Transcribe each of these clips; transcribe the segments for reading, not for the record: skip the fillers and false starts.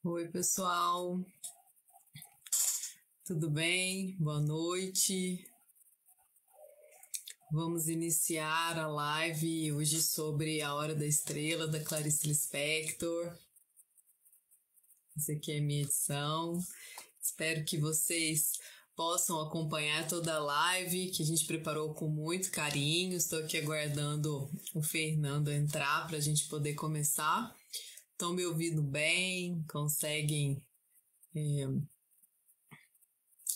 Oi, pessoal, tudo bem? Boa noite. Vamos iniciar a live hoje sobre A Hora da Estrela, da Clarice Lispector. Essa aqui é a minha edição. Espero que vocês possam acompanhar toda a live que a gente preparou com muito carinho. Estou aqui aguardando o Fernando entrar para a gente poder começar. Estão me ouvindo bem? Conseguem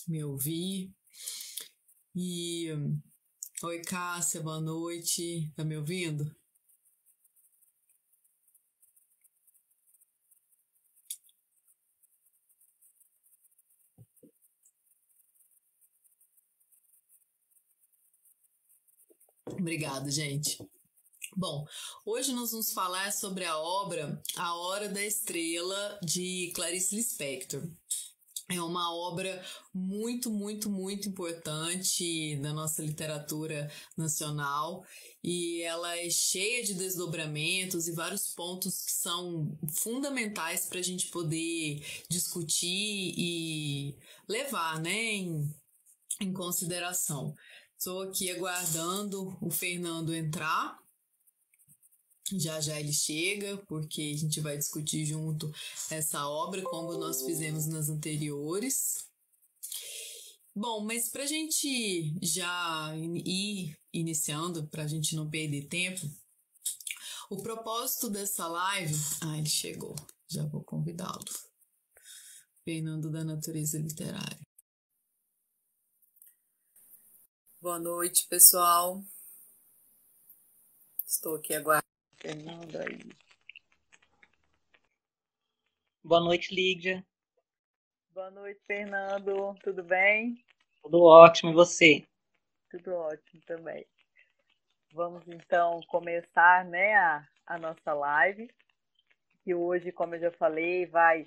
me ouvir? Oi, Cássia, boa noite. Tá me ouvindo? Obrigada, gente. Bom, hoje nós vamos falar sobre a obra A Hora da Estrela, de Clarice Lispector. É uma obra muito importante da nossa literatura nacional e ela é cheia de desdobramentos e vários pontos que são fundamentais para a gente poder discutir e levar, né, em consideração. Estou aqui aguardando o Fernando entrar. Já ele chega, porque a gente vai discutir junto essa obra, como nós fizemos nas anteriores. Bom, mas para a gente já ir iniciando, para a gente não perder tempo, o propósito dessa live... ele chegou, já vou convidá-lo. Fernando da Natureza Literária. Boa noite, pessoal. Estou aqui aguardando o Fernando aí. Boa noite, Lídia. Boa noite, Fernando. Tudo bem? Tudo ótimo, e você? Tudo ótimo também. Vamos, então, começar, né, a nossa live, que hoje, como eu já falei, vai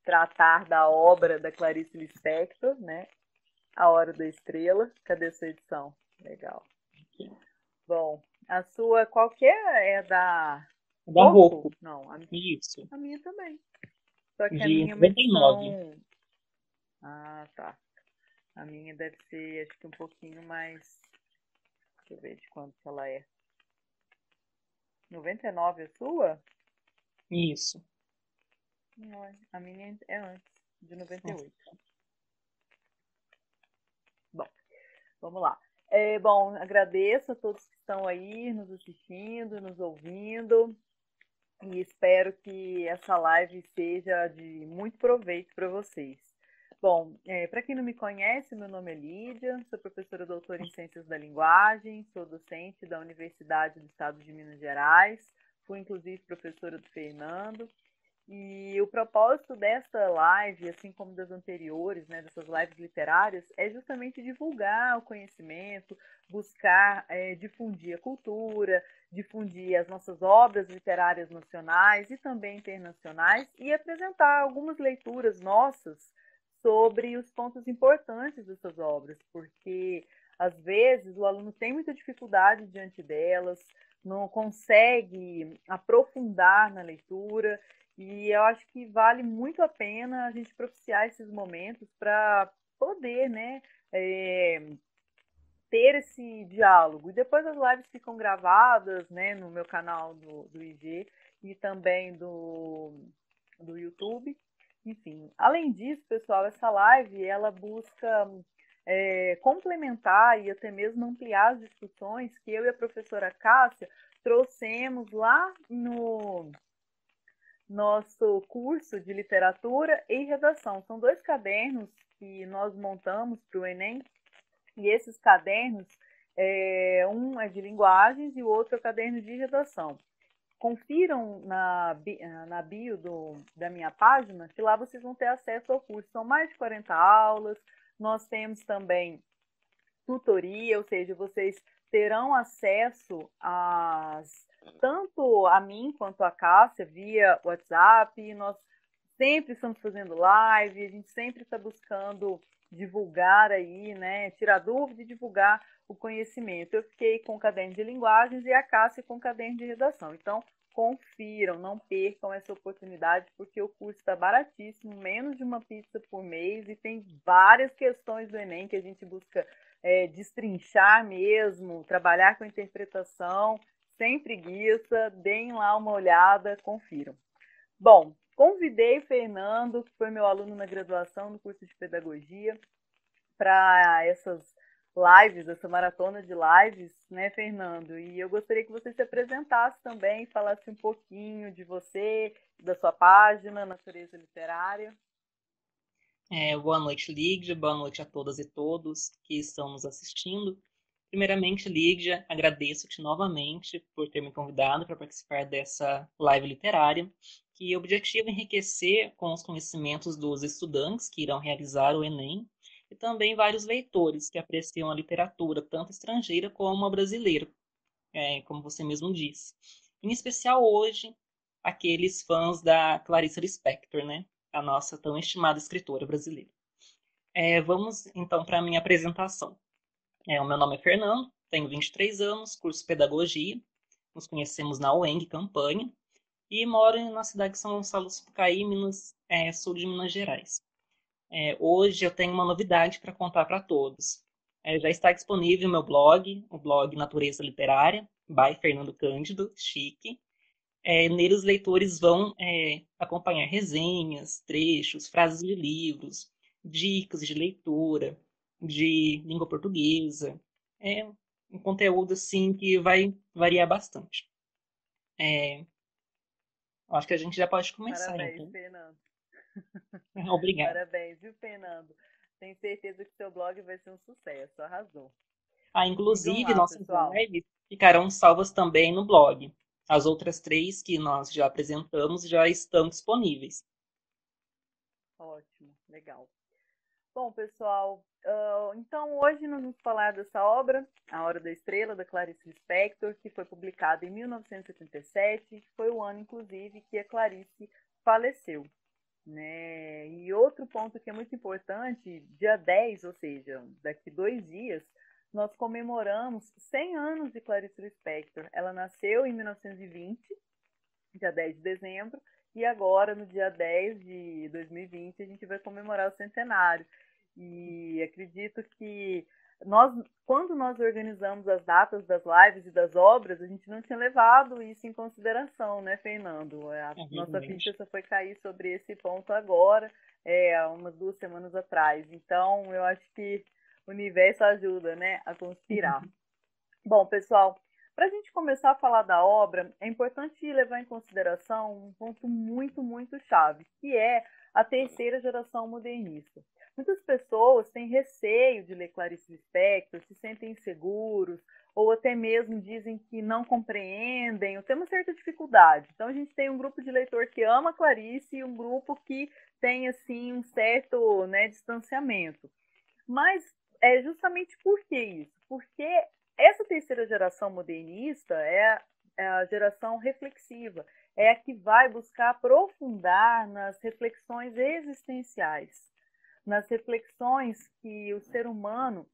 tratar da obra da Clarice Lispector, né, A Hora da Estrela. Cadê a sua edição? Legal. Bom, a sua, qual que é da... Da Rocco. Não, Isso. A minha também. Só que De a minha é uma 99. edição... Ah, tá. A minha deve ser, acho que um pouquinho mais... Deixa eu ver de quanto que ela é. 99 a sua? Isso. Não, a minha é antes, de 98. Bom, vamos lá. Bom, agradeço a todos que estão aí nos assistindo, nos ouvindo. E espero que essa live seja de muito proveito para vocês. Bom, para quem não me conhece, meu nome é Lídia, sou professora doutora em Ciências da Linguagem, sou docente da Universidade do Estado de Minas Gerais, fui inclusive professora do Fernando. E o propósito desta live, assim como das anteriores, né, dessas lives literárias, é justamente divulgar o conhecimento, buscar difundir a cultura, difundir as nossas obras literárias nacionais e também internacionais e apresentar algumas leituras nossas sobre os pontos importantes dessas obras, porque às vezes o aluno tem muita dificuldade diante delas, não consegue aprofundar na leitura. E eu acho que vale muito a pena a gente propiciar esses momentos para poder, né, ter esse diálogo. E depois as lives ficam gravadas, né, no meu canal do IG e também do YouTube. Enfim, além disso, pessoal, essa live ela busca complementar e até mesmo ampliar as discussões que eu e a professora Cássia trouxemos lá no nosso curso de literatura e redação. São 2 cadernos que nós montamos para o Enem, e esses cadernos, um é de linguagens e o outro é o caderno de redação. Confiram na bio da minha página, que lá vocês vão ter acesso ao curso. São mais de 40 aulas, nós temos também tutoria, ou seja, vocês terão acesso tanto a mim quanto a Cássia via WhatsApp. Nós sempre estamos fazendo live, a gente sempre está buscando divulgar aí, né, tirar dúvida e divulgar o conhecimento. Eu fiquei com o caderno de linguagens e a Cássia com o caderno de redação. Então, confiram, não percam essa oportunidade, porque o curso está baratíssimo, menos de uma pizza por mês, e tem várias questões do Enem que a gente busca destrinchar mesmo, trabalhar com interpretação, sem preguiça. Deem lá uma olhada, confiram. Bom, convidei Fernando, que foi meu aluno na graduação no curso de pedagogia, para essas lives, essa maratona de lives, né, Fernando? E eu gostaria que você se apresentasse também, falasse um pouquinho de você, da sua página, Natureza Literária. Boa noite, Lígia. Boa noite a todas e todos que estão nos assistindo. Primeiramente, Lígia, agradeço-te novamente por ter me convidado para participar dessa live literária, que objetiva enriquecer com os conhecimentos dos estudantes que irão realizar o Enem, e também vários leitores que apreciam a literatura, tanto estrangeira como a brasileira, como você mesmo disse. Em especial hoje, aqueles fãs da Clarice Lispector, né? A nossa tão estimada escritora brasileira. Vamos então para a minha apresentação. O meu nome é Fernando, tenho 23 anos, curso Pedagogia, nos conhecemos na UENG Campanha, e moro na cidade de São Gonçalo do Sapucaí, sul de Minas Gerais. Hoje eu tenho uma novidade para contar para todos. Já está disponível o meu blog, o blog Natureza Literária, by Fernando Cândido, chique. Nele os leitores vão acompanhar resenhas, trechos, frases de livros, dicas de leitura, de língua portuguesa. É um conteúdo assim que vai variar bastante. Acho que a gente já pode começar, Parabéns, então. Fernando. Obrigado. Parabéns, viu, Fernando? Tenho certeza que seu blog vai ser um sucesso. Arrasou. Digam Inclusive, lá, nossas pessoal. lives ficarão salvas também no blog. As outras 3 que nós já apresentamos já estão disponíveis. Ótimo, legal. Bom, pessoal, então hoje nós vamos falar dessa obra, A Hora da Estrela, da Clarice Lispector, que foi publicada em 1977, que foi o ano, inclusive, que a Clarice faleceu. Né? E outro ponto que é muito importante, dia 10, ou seja, daqui 2 dias, nós comemoramos 100 anos de Clarice Lispector. Ela nasceu em 1920, dia 10 de dezembro, e agora, no dia 10 de 2020, a gente vai comemorar o centenário. E acredito que quando nós organizamos as datas das lives e das obras, a gente não tinha levado isso em consideração, né, Fernando? A nossa ficha só foi cair sobre esse ponto agora, umas 2 semanas atrás. Então, eu acho que o universo ajuda, né, a conspirar. Bom, pessoal, para a gente começar a falar da obra, é importante levar em consideração um ponto muito, muito chave, que é a terceira geração modernista. Muitas pessoas têm receio de ler Clarice Lispector, se sentem inseguros, ou até mesmo dizem que não compreendem, ou tem uma certa dificuldade. Então, a gente tem um grupo de leitor que ama Clarice e um grupo que tem, assim, um certo, né, distanciamento. Mas é justamente por que isso? Porque essa terceira geração modernista é a geração reflexiva, é a que vai buscar aprofundar nas reflexões existenciais, nas reflexões que o ser humano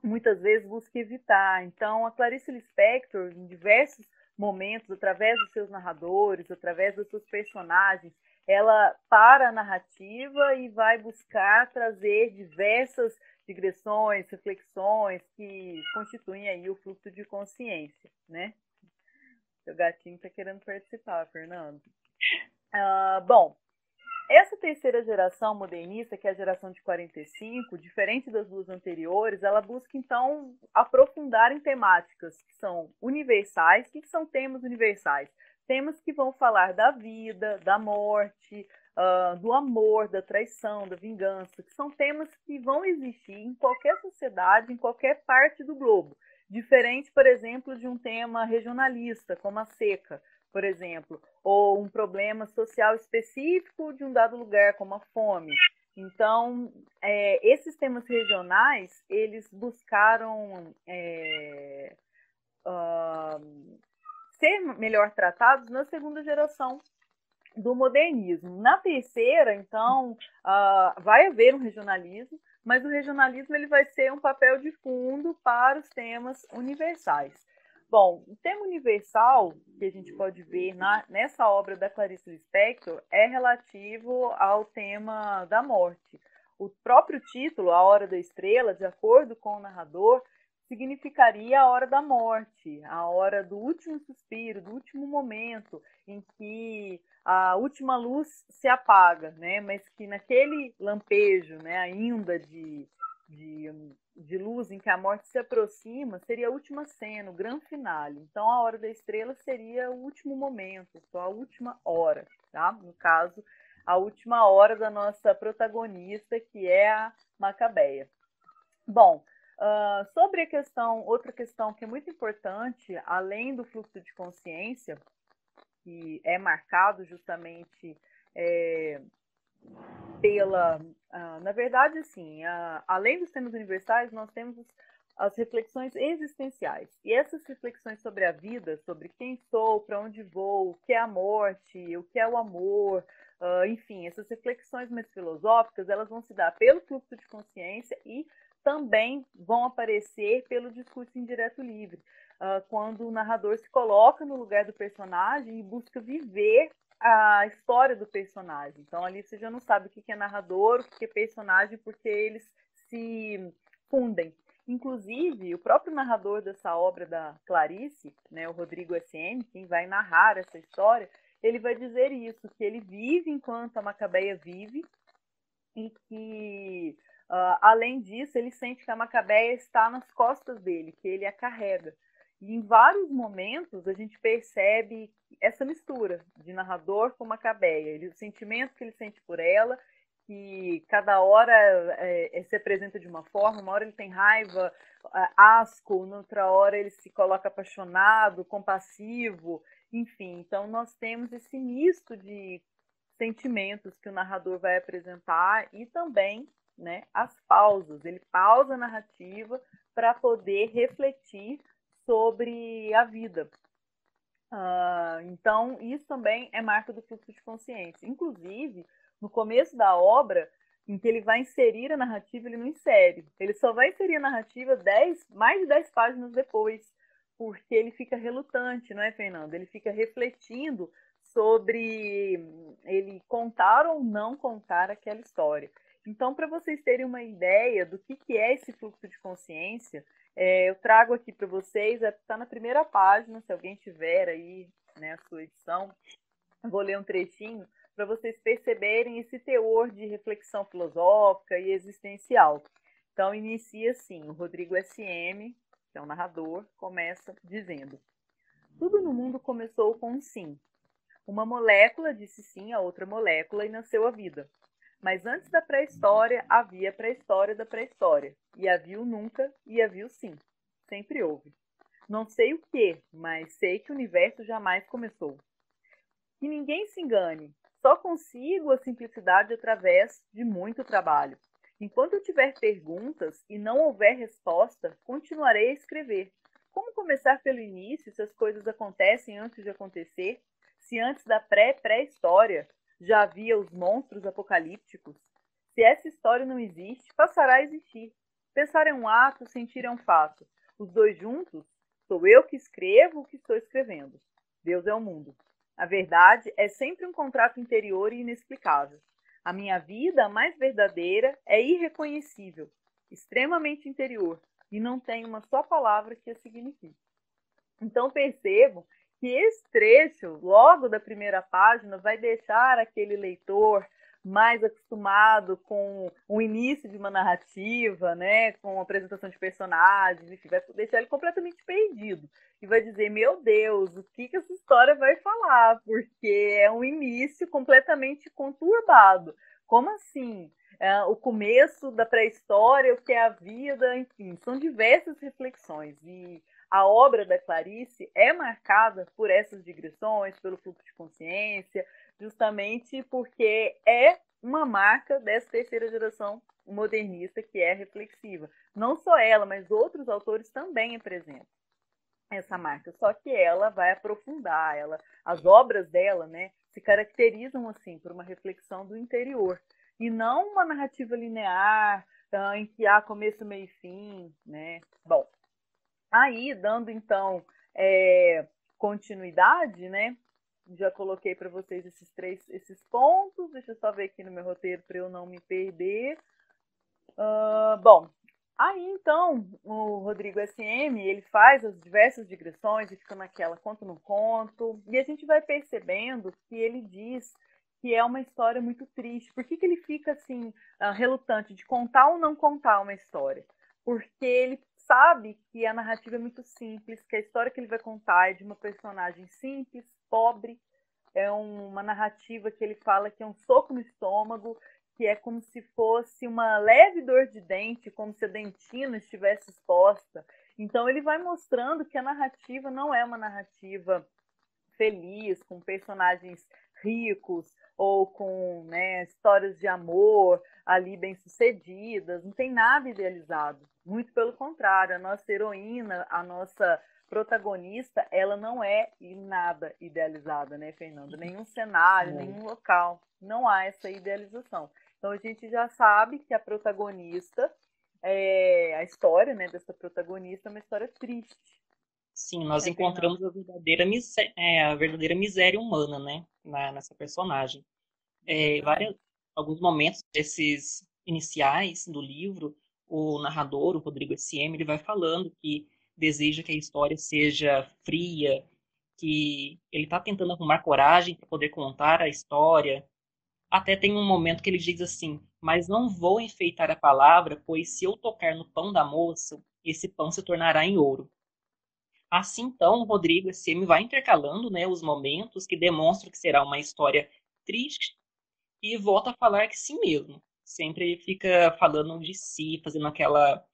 muitas vezes busca evitar. Então, a Clarice Lispector, em diversos momentos, através dos seus narradores, através dos seus personagens, ela para a narrativa e vai buscar trazer diversas digressões, reflexões que constituem aí o fluxo de consciência, né? Seu gatinho está querendo participar, Fernando. Bom, essa terceira geração modernista, que é a geração de 45, diferente das 2 anteriores, ela busca, então, aprofundar em temáticas que são universais. O que são temas universais? Temas que vão falar da vida, da morte, do amor, da traição, da vingança, que são temas que vão existir em qualquer sociedade, em qualquer parte do globo. Diferente, por exemplo, de um tema regionalista, como a seca, por exemplo, ou um problema social específico de um dado lugar, como a fome. Então, esses temas regionais, eles buscaram ser melhor tratados na segunda geração do modernismo. Na terceira, então, vai haver um regionalismo, mas o regionalismo ele vai ser um papel de fundo para os temas universais. Bom, o tema universal que a gente pode ver nessa obra da Clarice Lispector é relativo ao tema da morte. O próprio título, A Hora da Estrela, de acordo com o narrador, significaria a hora da morte, a hora do último suspiro, do último momento em que a última luz se apaga, né? Mas que naquele lampejo, né, ainda de luz em que a morte se aproxima, seria a última cena, o grande finale. Então, a Hora da Estrela seria o último momento, só a última hora, tá? No caso, a última hora da nossa protagonista, que é a Macabeia. Bom, sobre a questão, outra questão que é muito importante, além do fluxo de consciência, que é marcado justamente na verdade, assim, além dos temas universais, nós temos as reflexões existenciais. E essas reflexões sobre a vida, sobre quem sou, para onde vou, o que é a morte, o que é o amor, enfim, essas reflexões mais filosóficas, elas vão se dar pelo fluxo de consciência e também vão aparecer pelo discurso indireto livre, quando o narrador se coloca no lugar do personagem e busca viver a história do personagem. Então, ali você já não sabe o que é narrador, o que é personagem, porque eles se fundem. Inclusive, o próprio narrador dessa obra da Clarice, né, o Rodrigo S.M., quem vai narrar essa história, ele vai dizer isso, que ele vive enquanto a Macabeia vive e que, além disso, ele sente que a Macabeia está nas costas dele, que ele a carrega. E em vários momentos a gente percebe essa mistura de narrador com Macabeia, o sentimento que ele sente por ela, que cada hora se apresenta de uma forma, uma hora ele tem raiva, asco, noutra hora ele se coloca apaixonado, compassivo, enfim. Então nós temos esse misto de sentimentos que o narrador vai apresentar e também, né, as pausas. Ele pausa a narrativa para poder refletir sobre a vida. Então, isso também é marca do fluxo de consciência. Inclusive, no começo da obra, em que ele vai inserir a narrativa, ele não insere. Ele só vai inserir a narrativa mais de 10 páginas depois, porque ele fica relutante, não é, Fernando? Ele fica refletindo sobre ele contar ou não contar aquela história. Então, para vocês terem uma ideia do que é esse fluxo de consciência, eu trago aqui para vocês, está na primeira página, se alguém tiver aí, né, a sua edição, eu vou ler um trechinho para vocês perceberem esse teor de reflexão filosófica e existencial. Então, inicia assim, o Rodrigo S.M., que é o narrador, começa dizendo: tudo no mundo começou com um sim. Uma molécula disse sim a outra molécula e nasceu a vida. Mas antes da pré-história, havia a pré-história da pré-história. E havia o nunca e havia o sim. Sempre houve. Não sei o que, mas sei que o universo jamais começou. Que ninguém se engane. Só consigo a simplicidade através de muito trabalho. Enquanto eu tiver perguntas e não houver resposta, continuarei a escrever. Como começar pelo início se as coisas acontecem antes de acontecer? Se antes da pré-pré-história já havia os monstros apocalípticos? Se essa história não existe, passará a existir. Pensar é um ato, sentir é um fato. Os dois juntos, sou eu que escrevo o que estou escrevendo. Deus é o mundo. A verdade é sempre um contrato interior e inexplicável. A minha vida, a mais verdadeira, é irreconhecível, extremamente interior, e não tem uma só palavra que a signifique. Então percebo que esse trecho, logo da primeira página, vai deixar aquele leitor mais acostumado com o início de uma narrativa, né, com a apresentação de personagens, enfim, vai deixar ele completamente perdido. E vai dizer, meu Deus, o que essa história vai falar? Porque é um início completamente conturbado. Como assim? O começo da pré-história, o que é a vida, enfim, são diversas reflexões. E a obra da Clarice é marcada por essas digressões, pelo fluxo de consciência, justamente porque é uma marca dessa terceira geração modernista que é reflexiva. Não só ela, mas outros autores também apresentam essa marca, só que ela vai aprofundar, as obras dela, né, se caracterizam assim por uma reflexão do interior e não uma narrativa linear em que há começo, meio e fim, né? Bom, aí dando então continuidade, né? Já coloquei para vocês esses pontos. Deixa eu só ver aqui no meu roteiro para eu não me perder. Bom, aí então o Rodrigo SM ele faz as diversas digressões e fica naquela conto no conto, e a gente vai percebendo que ele diz que é uma história muito triste. Por que ele fica assim relutante de contar ou não contar uma história? Porque ele sabe que a narrativa é muito simples, que a história que ele vai contar é de uma personagem simples, pobre, é uma narrativa que ele fala que é um soco no estômago, que é como se fosse uma leve dor de dente, como se a dentina estivesse exposta. Então ele vai mostrando que a narrativa não é uma narrativa feliz, com personagens ricos ou com, né, histórias de amor ali bem sucedidas, não tem nada idealizado. Muito pelo contrário, a nossa heroína, a nossa protagonista, ela não é nada idealizada, né, Fernanda? Nenhum cenário, nenhum local, não há essa idealização. Então a gente já sabe que a protagonista, a história, né, dessa protagonista é uma história triste. Sim, nós encontramos a verdadeira miséria humana, né, nessa personagem. Alguns momentos desses iniciais do livro, o narrador, o Rodrigo SM, ele vai falando que deseja que a história seja fria, que ele está tentando arrumar coragem para poder contar a história. Até tem um momento que ele diz assim: mas não vou enfeitar a palavra, pois se eu tocar no pão da moça, esse pão se tornará em ouro. Assim, então, o Rodrigo SM vai intercalando, né, os momentos que demonstram que será uma história triste e volta a falar que si mesmo. Sempre ele fica falando de si, fazendo aquela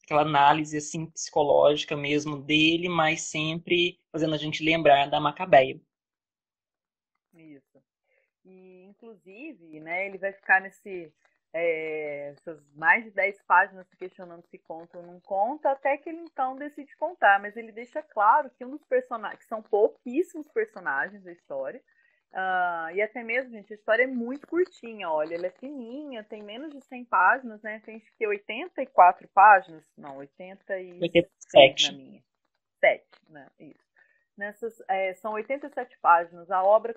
análise assim, psicológica mesmo dele, mas sempre fazendo a gente lembrar da Macabeia. Isso. E, inclusive, né, ele vai ficar essas mais de 10 páginas se questionando se conta ou não conta, até que ele então decide contar. Mas ele deixa claro que um dos personagens, que são pouquíssimos personagens da história, e até mesmo, gente, a história é muito curtinha, olha, ela é fininha, tem menos de 100 páginas, né? Tem acho que 84 páginas, não, 86 na 87. minha. 7, né? Isso. São 87 páginas. A obra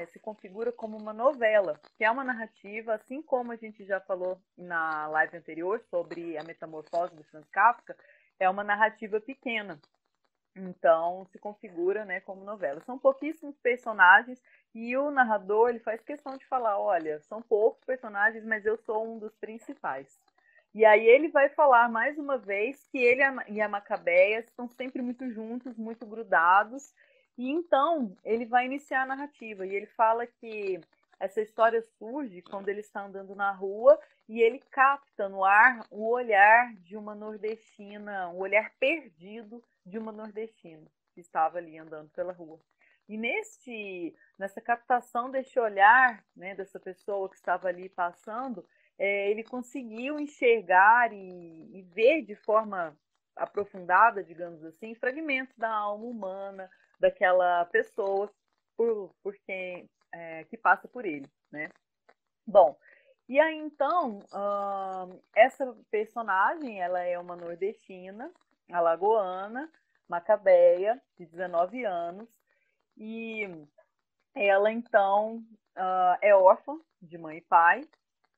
se configura como uma novela, que é uma narrativa, assim como a gente já falou na live anterior sobre a metamorfose do Franz Kafka, é uma narrativa pequena. Então, se configura, né, como novela. São pouquíssimos personagens e o narrador ele faz questão de falar, olha, são poucos personagens, mas eu sou um dos principais. E aí ele vai falar mais uma vez que ele e a Macabeia estão sempre muito juntos, muito grudados. E então ele vai iniciar a narrativa. E ele fala que essa história surge quando ele está andando na rua e ele capta no ar o olhar de uma nordestina, um olhar perdido de uma nordestina que estava ali andando pela rua. E nessa captação desse olhar, né, dessa pessoa que estava ali passando, ele conseguiu enxergar e ver de forma aprofundada, digamos assim, fragmentos da alma humana daquela pessoa por quem que passa por ele, né? Bom, e aí então essa personagem ela é uma nordestina, alagoana, macabeia, de 19 anos, e ela então é órfã de mãe e pai,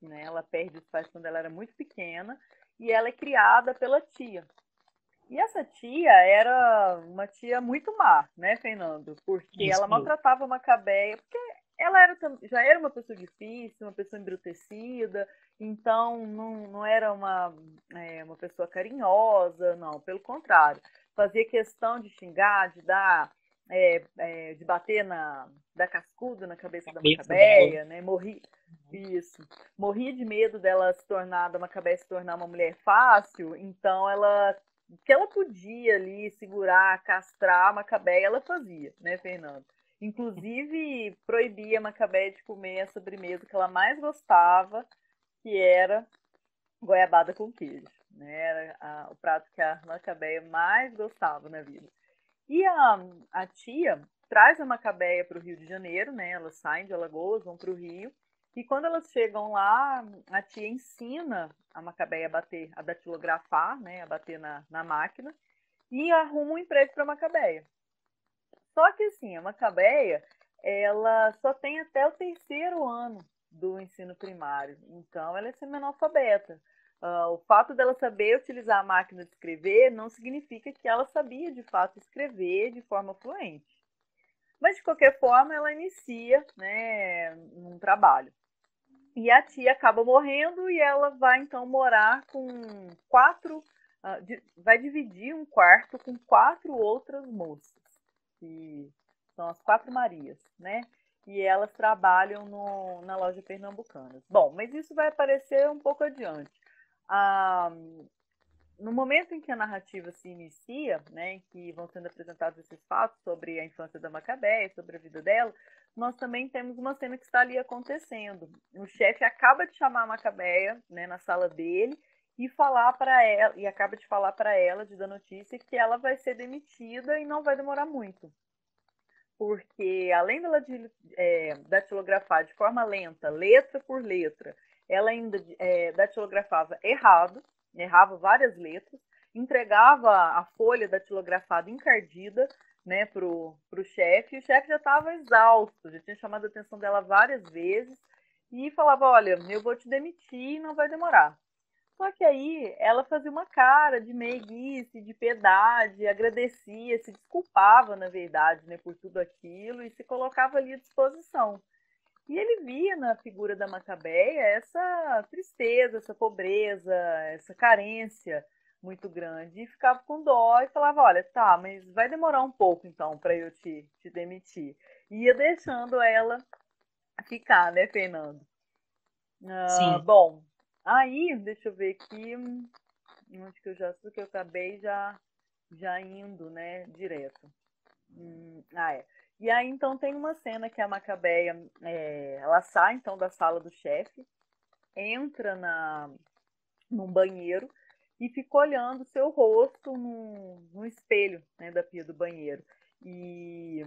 né? Ela perde os pais quando ela era muito pequena e ela é criada pela tia. E essa tia era uma tia muito má, né, Fernando? Porque Isso ela mesmo. maltratava a Macabeia, porque ela já era uma pessoa difícil, uma pessoa embrutecida, então não era uma pessoa carinhosa, não, pelo contrário. Fazia questão de xingar, de dar, de bater dar cascudo na cabeça da Cabeça dela. Macabeia, né? Morria de medo da Macabeia se tornar uma mulher fácil, então o que ela podia ali segurar, castrar a Macabeia, ela fazia, né, Fernando? Inclusive, proibia a Macabeia de comer a sobremesa que ela mais gostava, que era goiabada com queijo. Né? Era o prato que a Macabeia mais gostava na vida. E a tia traz a Macabeia para o Rio de Janeiro, né? Elas saem de Alagoas, vão para o Rio. E quando elas chegam lá, a tia ensina a Macabeia a datilografar, né? A bater na máquina. e arruma um emprego para Macabeia. Só que assim, a Macabeia, ela só tem até o terceiro ano do ensino primário, então ela é semi-analfabeta. O fato dela saber utilizar a máquina de escrever não significa que ela sabia de fato escrever de forma fluente. Mas de qualquer forma, ela inicia, né, um trabalho. E a tia acaba morrendo e ela vai então morar com quatro, vai dividir um quarto com quatro outras moças, que são as quatro Marias, né? E elas trabalham na loja Pernambucanas. Bom, mas isso vai aparecer um pouco adiante. Ah, no momento em que a narrativa se inicia, né, que vão sendo apresentados esses fatos sobre a infância da Macabeia, sobre a vida dela, nós também temos uma cena que está ali acontecendo. O chefe acaba de chamar a Macabeia, né, na sala dele e falar para ela, e acaba de falar para ela, de dar notícia que ela vai ser demitida e não vai demorar muito. Porque além dela datilografar de forma lenta, letra por letra, ela ainda datilografava errado, errava várias letras, entregava a folha datilografada encardida, né, pro chefe, e o chefe já estava exausto, já tinha chamado a atenção dela várias vezes, e falava, olha, eu vou te demitir, não vai demorar. Só que aí ela fazia uma cara de meiguice, de piedade, agradecia, se desculpava, na verdade, né, por tudo aquilo e se colocava ali à disposição. E ele via na figura da Macabeia essa tristeza, essa pobreza, essa carência muito grande. E ficava com dó e falava, olha, tá, mas vai demorar um pouco então para eu te demitir. E ia deixando ela ficar, né, Fernando? Sim. Bom, aí, deixa eu ver aqui, onde que eu já sei que eu acabei já indo, né, direto. É. E aí, então, tem uma cena que a Macabeia, ela sai, então, da sala do chefe, entra num banheiro e fica olhando seu rosto no espelho, né, da pia do banheiro. E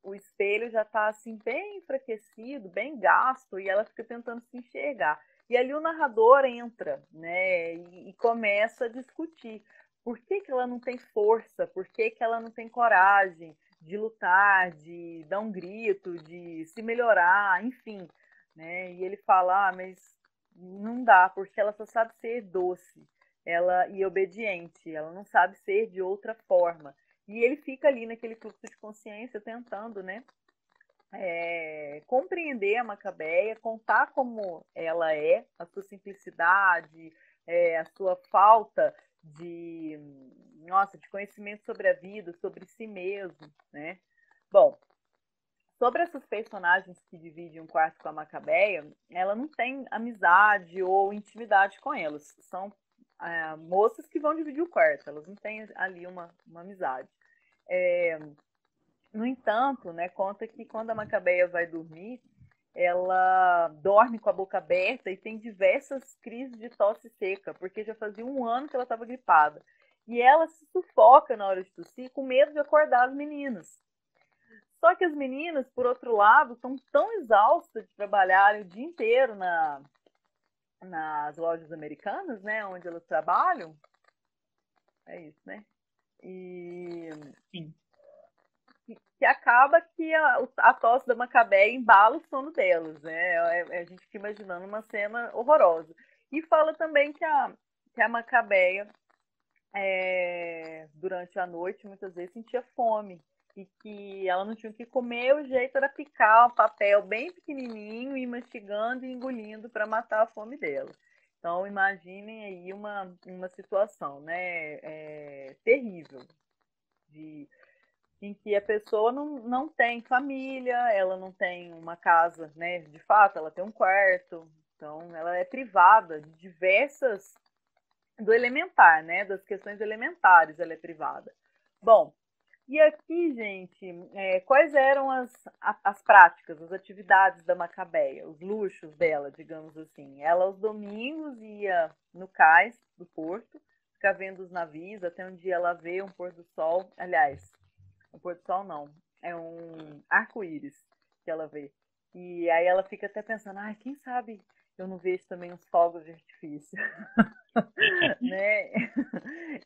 o espelho já está assim bem enfraquecido, bem gasto, e ela fica tentando se enxergar. E ali o narrador entra, né, e começa a discutir. Por que, que ela não tem força? Por que, que ela não tem coragem de lutar, de dar um grito, de se melhorar, enfim, né? E ele fala, mas não dá, porque ela só sabe ser doce, ela e obediente, ela não sabe ser de outra forma. E ele fica ali naquele fluxo de consciência tentando, né, compreender a Macabeia, contar como ela é, a sua simplicidade, a sua falta de, nossa, de conhecimento sobre a vida, sobre si mesmo, né? Bom, sobre essas personagens que dividem um quarto com a Macabeia, ela não tem amizade ou intimidade com elas. São moças que vão dividir o quarto, elas não têm ali uma amizade. É, no entanto, né, conta que quando a Macabeia vai dormir, ela dorme com a boca aberta e tem diversas crises de tosse seca, porque já fazia um ano que ela estava gripada. E ela se sufoca na hora de tossir com medo de acordar as meninas. Só que as meninas, por outro lado, estão tão exaustas de trabalharem o dia inteiro nas lojas americanas, né, onde elas trabalham. É isso, né? E Sim. que acaba que a tosse da Macabeia embala o sono delas, né? A gente fica imaginando uma cena horrorosa. E fala também que a Macabeia, durante a noite, muitas vezes sentia fome. E que ela não tinha o que comer, o jeito era picar o papel bem pequenininho, e mastigando e engolindo para matar a fome dela. Então, imaginem aí uma situação, né, terrível, de em que a pessoa não tem família, ela não tem uma casa, né? De fato, ela tem um quarto, então ela é privada de diversas do elementar, né? Das questões elementares, ela é privada. Bom, e aqui, gente, quais eram as práticas, as atividades da Macabeia, os luxos dela, digamos assim? Ela, aos domingos, ia no cais do porto, ficar vendo os navios, até um dia ela vê um pôr do sol. Aliás, um pôr do sol não, é um arco-íris que ela vê. E aí ela fica até pensando, ai, quem sabe eu não vejo também uns fogos de artifício. Né?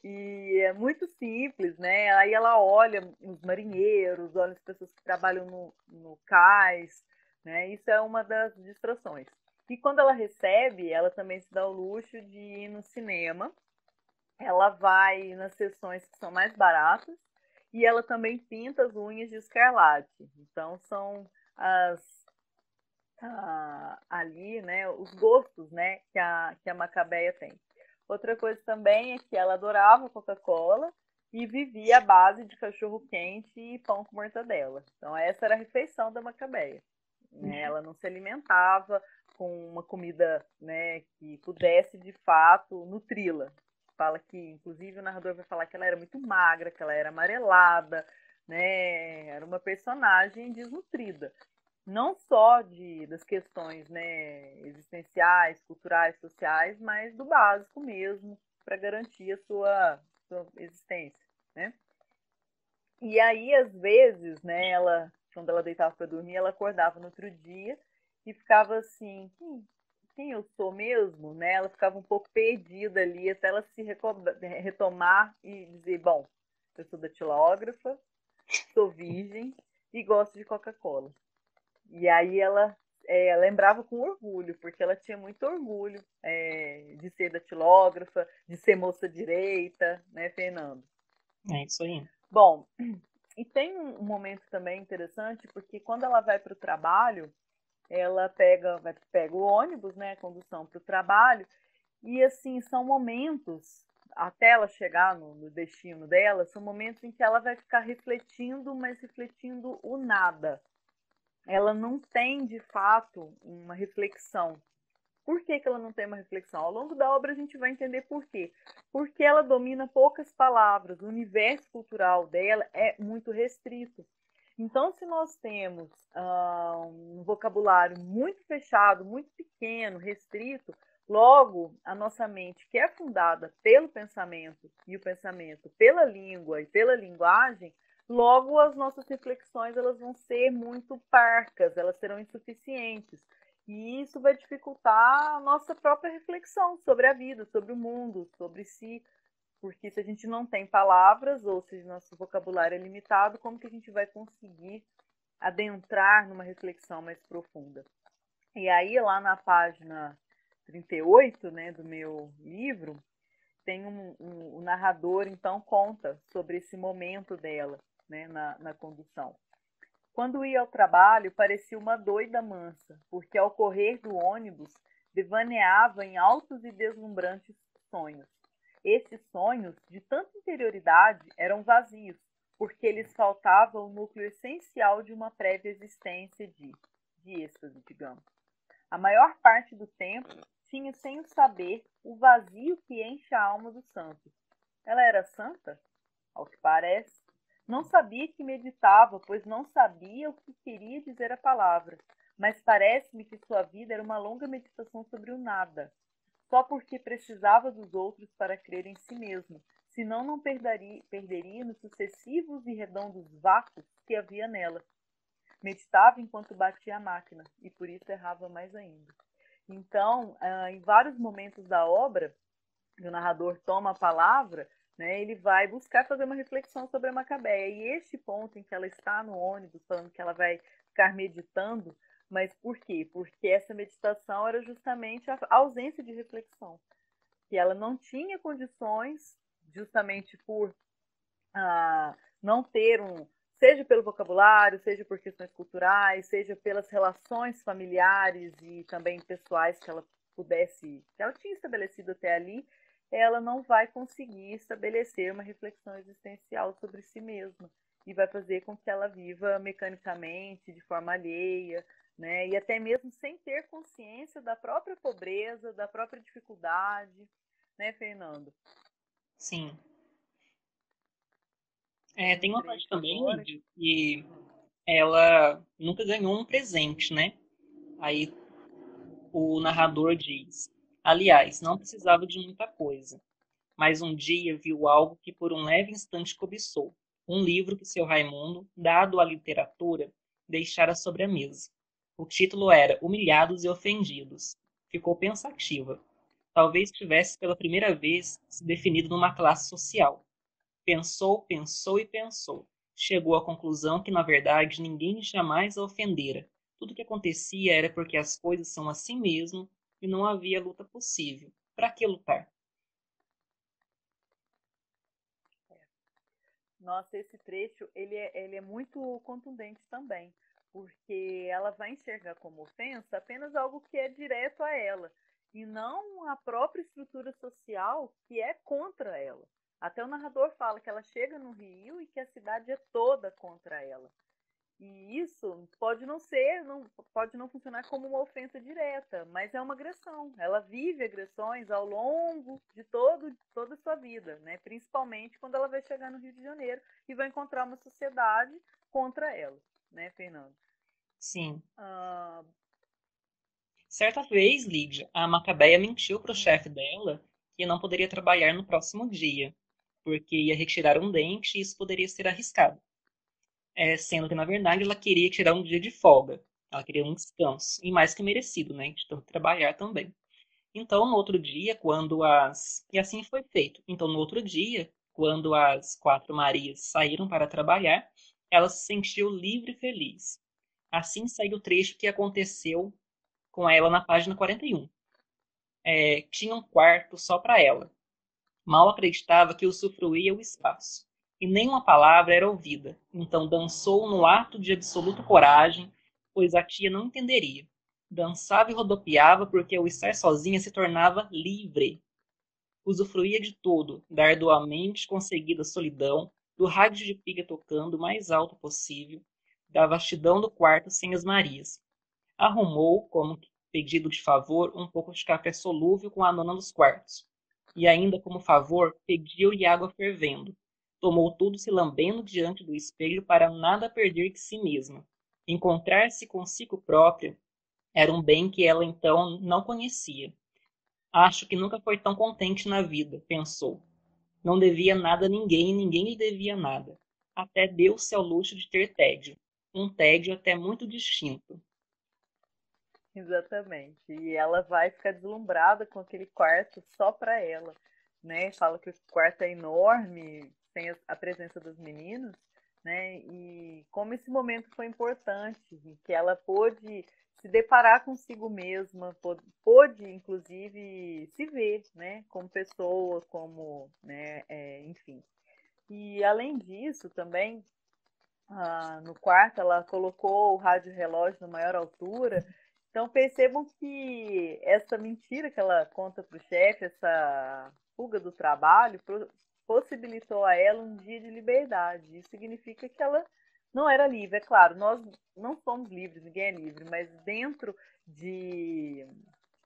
E é muito simples, né? Aí ela olha os marinheiros, olha as pessoas que trabalham no cais, né? Isso é uma das distrações. E quando ela recebe, ela também se dá o luxo de ir no cinema. Ela vai nas sessões que são mais baratas e ela também pinta as unhas de escarlate. Então são as ali, né, os gostos, né, que a Macabeia tem. Outra coisa também é que ela adorava Coca-Cola e vivia à base de cachorro-quente e pão com mortadela. Então essa era a refeição da Macabeia. Né? Ela não se alimentava com uma comida, né, que pudesse de fato nutri-la. Fala que, inclusive, o narrador vai falar que ela era muito magra, que ela era amarelada, né? Era uma personagem desnutrida não só das questões, né, existenciais, culturais, sociais, mas do básico mesmo para garantir a sua existência, né? E aí, às vezes, né, quando ela deitava para dormir, ela acordava no outro dia e ficava assim, quem eu sou mesmo, né? Ela ficava um pouco perdida ali até ela se retomar e dizer, bom, eu sou datilógrafa, sou virgem e gosto de Coca-Cola. E aí ela lembrava com orgulho, porque ela tinha muito orgulho de ser datilógrafa, de ser moça direita, né, Fernando? É isso aí. Bom, e tem um momento também interessante, porque quando ela vai para o trabalho, ela pega o ônibus, né, a condução para o trabalho, e assim, são momentos, até ela chegar no destino dela, são momentos em que ela vai ficar refletindo, mas refletindo o nada. Ela não tem, de fato, uma reflexão. Por que ela não tem uma reflexão? Ao longo da obra a gente vai entender por quê. Porque ela domina poucas palavras, o universo cultural dela é muito restrito. Então, se nós temos um vocabulário muito fechado, muito pequeno, restrito, logo a nossa mente, que é fundada pelo pensamento, e o pensamento pela língua e pela linguagem, logo as nossas reflexões elas vão ser muito parcas, elas serão insuficientes. E isso vai dificultar a nossa própria reflexão sobre a vida, sobre o mundo, sobre si. Porque se a gente não tem palavras, ou se nosso vocabulário é limitado, como que a gente vai conseguir adentrar numa reflexão mais profunda? E aí, lá na página 38, né, do meu livro, tem o narrador, então, conta sobre esse momento dela, né, na condução. Quando ia ao trabalho, parecia uma doida mansa, porque ao correr do ônibus, devaneava em altos e deslumbrantes sonhos. Esses sonhos, de tanta interioridade, eram vazios, porque lhes faltava o núcleo essencial de uma prévia existência de êxtase, digamos. A maior parte do tempo tinha sem o saber o vazio que enche a alma do santo. Ela era santa? Ao que parece. Não sabia que meditava, pois não sabia o que queria dizer a palavra. Mas parece-me que sua vida era uma longa meditação sobre o nada. Só porque precisava dos outros para crer em si mesmo, senão não perderia nos sucessivos e redondos vácuos que havia nela. Meditava enquanto batia a máquina, e por isso errava mais ainda. Então, em vários momentos da obra, o narrador toma a palavra, né, ele vai buscar fazer uma reflexão sobre a Macabeia. E este ponto em que ela está no ônibus, falando que ela vai ficar meditando, mas por quê? Porque essa meditação era justamente a ausência de reflexão. Que ela não tinha condições, justamente por não ter seja pelo vocabulário, seja por questões culturais, seja pelas relações familiares e também pessoais que ela tinha estabelecido até ali, ela não vai conseguir estabelecer uma reflexão existencial sobre si mesma e vai fazer com que ela viva mecanicamente, de forma alheia, né? E até mesmo sem ter consciência da própria pobreza, da própria dificuldade, né, Fernando? Sim. Tem uma parte também, agora. Lídia, que ela nunca ganhou um presente, né? Aí o narrador diz: aliás, não precisava de muita coisa, mas um dia viu algo que por um leve instante cobiçou. Um livro que seu Raimundo, dado à literatura, deixara sobre a mesa. O título era Humilhados e Ofendidos. Ficou pensativa. Talvez tivesse pela primeira vez se definido numa classe social. Pensou, pensou e pensou. Chegou à conclusão que, na verdade, ninguém jamais a ofendera. Tudo que acontecia era porque as coisas são assim mesmo e não havia luta possível. Para que lutar? Nossa, esse trecho ele é muito contundente também, porque ela vai enxergar como ofensa apenas algo que é direto a ela, e não a própria estrutura social que é contra ela. Até o narrador fala que ela chega no Rio e que a cidade é toda contra ela. E isso pode não ser, pode não funcionar como uma ofensa direta, mas é uma agressão. Ela vive agressões ao longo de toda a sua vida, né? Principalmente quando ela vai chegar no Rio de Janeiro e vai encontrar uma sociedade contra ela, né, Fernando? Sim. Ah, Certa vez, Lídia, a Macabeia mentiu para o chefe dela que não poderia trabalhar no próximo dia, porque ia retirar um dente e isso poderia ser arriscado. Sendo que, na verdade, ela queria tirar um dia de folga. Ela queria um descanso, e mais que merecido, né? De tanto trabalhar também. Então, no outro dia, quando as. E assim foi feito. Então, no outro dia, quando as quatro Marias saíram para trabalhar, ela se sentiu livre e feliz. Assim segue o trecho que aconteceu com ela na página 41. Tinha um quarto só para ela. Mal acreditava que usufruía o espaço. E nenhuma palavra era ouvida. Então dançou no ato de absoluta coragem, pois a tia não entenderia. Dançava e rodopiava porque ao estar sozinha se tornava livre. Usufruía de tudo, da arduamente conseguida solidão, do rádio de pilha tocando o mais alto possível, da vastidão do quarto sem as Marias. Arrumou, como pedido de favor, um pouco de café solúvel com a nona dos quartos. E ainda como favor, pediu-lhe água fervendo. Tomou tudo se lambendo diante do espelho para nada perder de si mesma. Encontrar-se consigo própria era um bem que ela então não conhecia. Acho que nunca foi tão contente na vida, pensou. Não devia nada a ninguém e ninguém lhe devia nada. Até deu-se ao luxo de ter tédio. Um tédio até muito distinto. exatamente. E ela vai ficar deslumbrada com aquele quarto só para ela, né? Fala que o quarto é enorme, sem a presença dos meninos, né? E como esse momento foi importante, que ela pôde se deparar consigo mesma, pôde inclusive se ver, né? Como pessoa, como, né? Enfim. E além disso, também no quarto ela colocou o rádio relógio na maior altura. Então percebam que essa mentira que ela conta para o chefe, essa fuga do trabalho, possibilitou a ela um dia de liberdade. Isso significa que ela não era livre. É claro, nós não somos livres, ninguém é livre, mas dentro de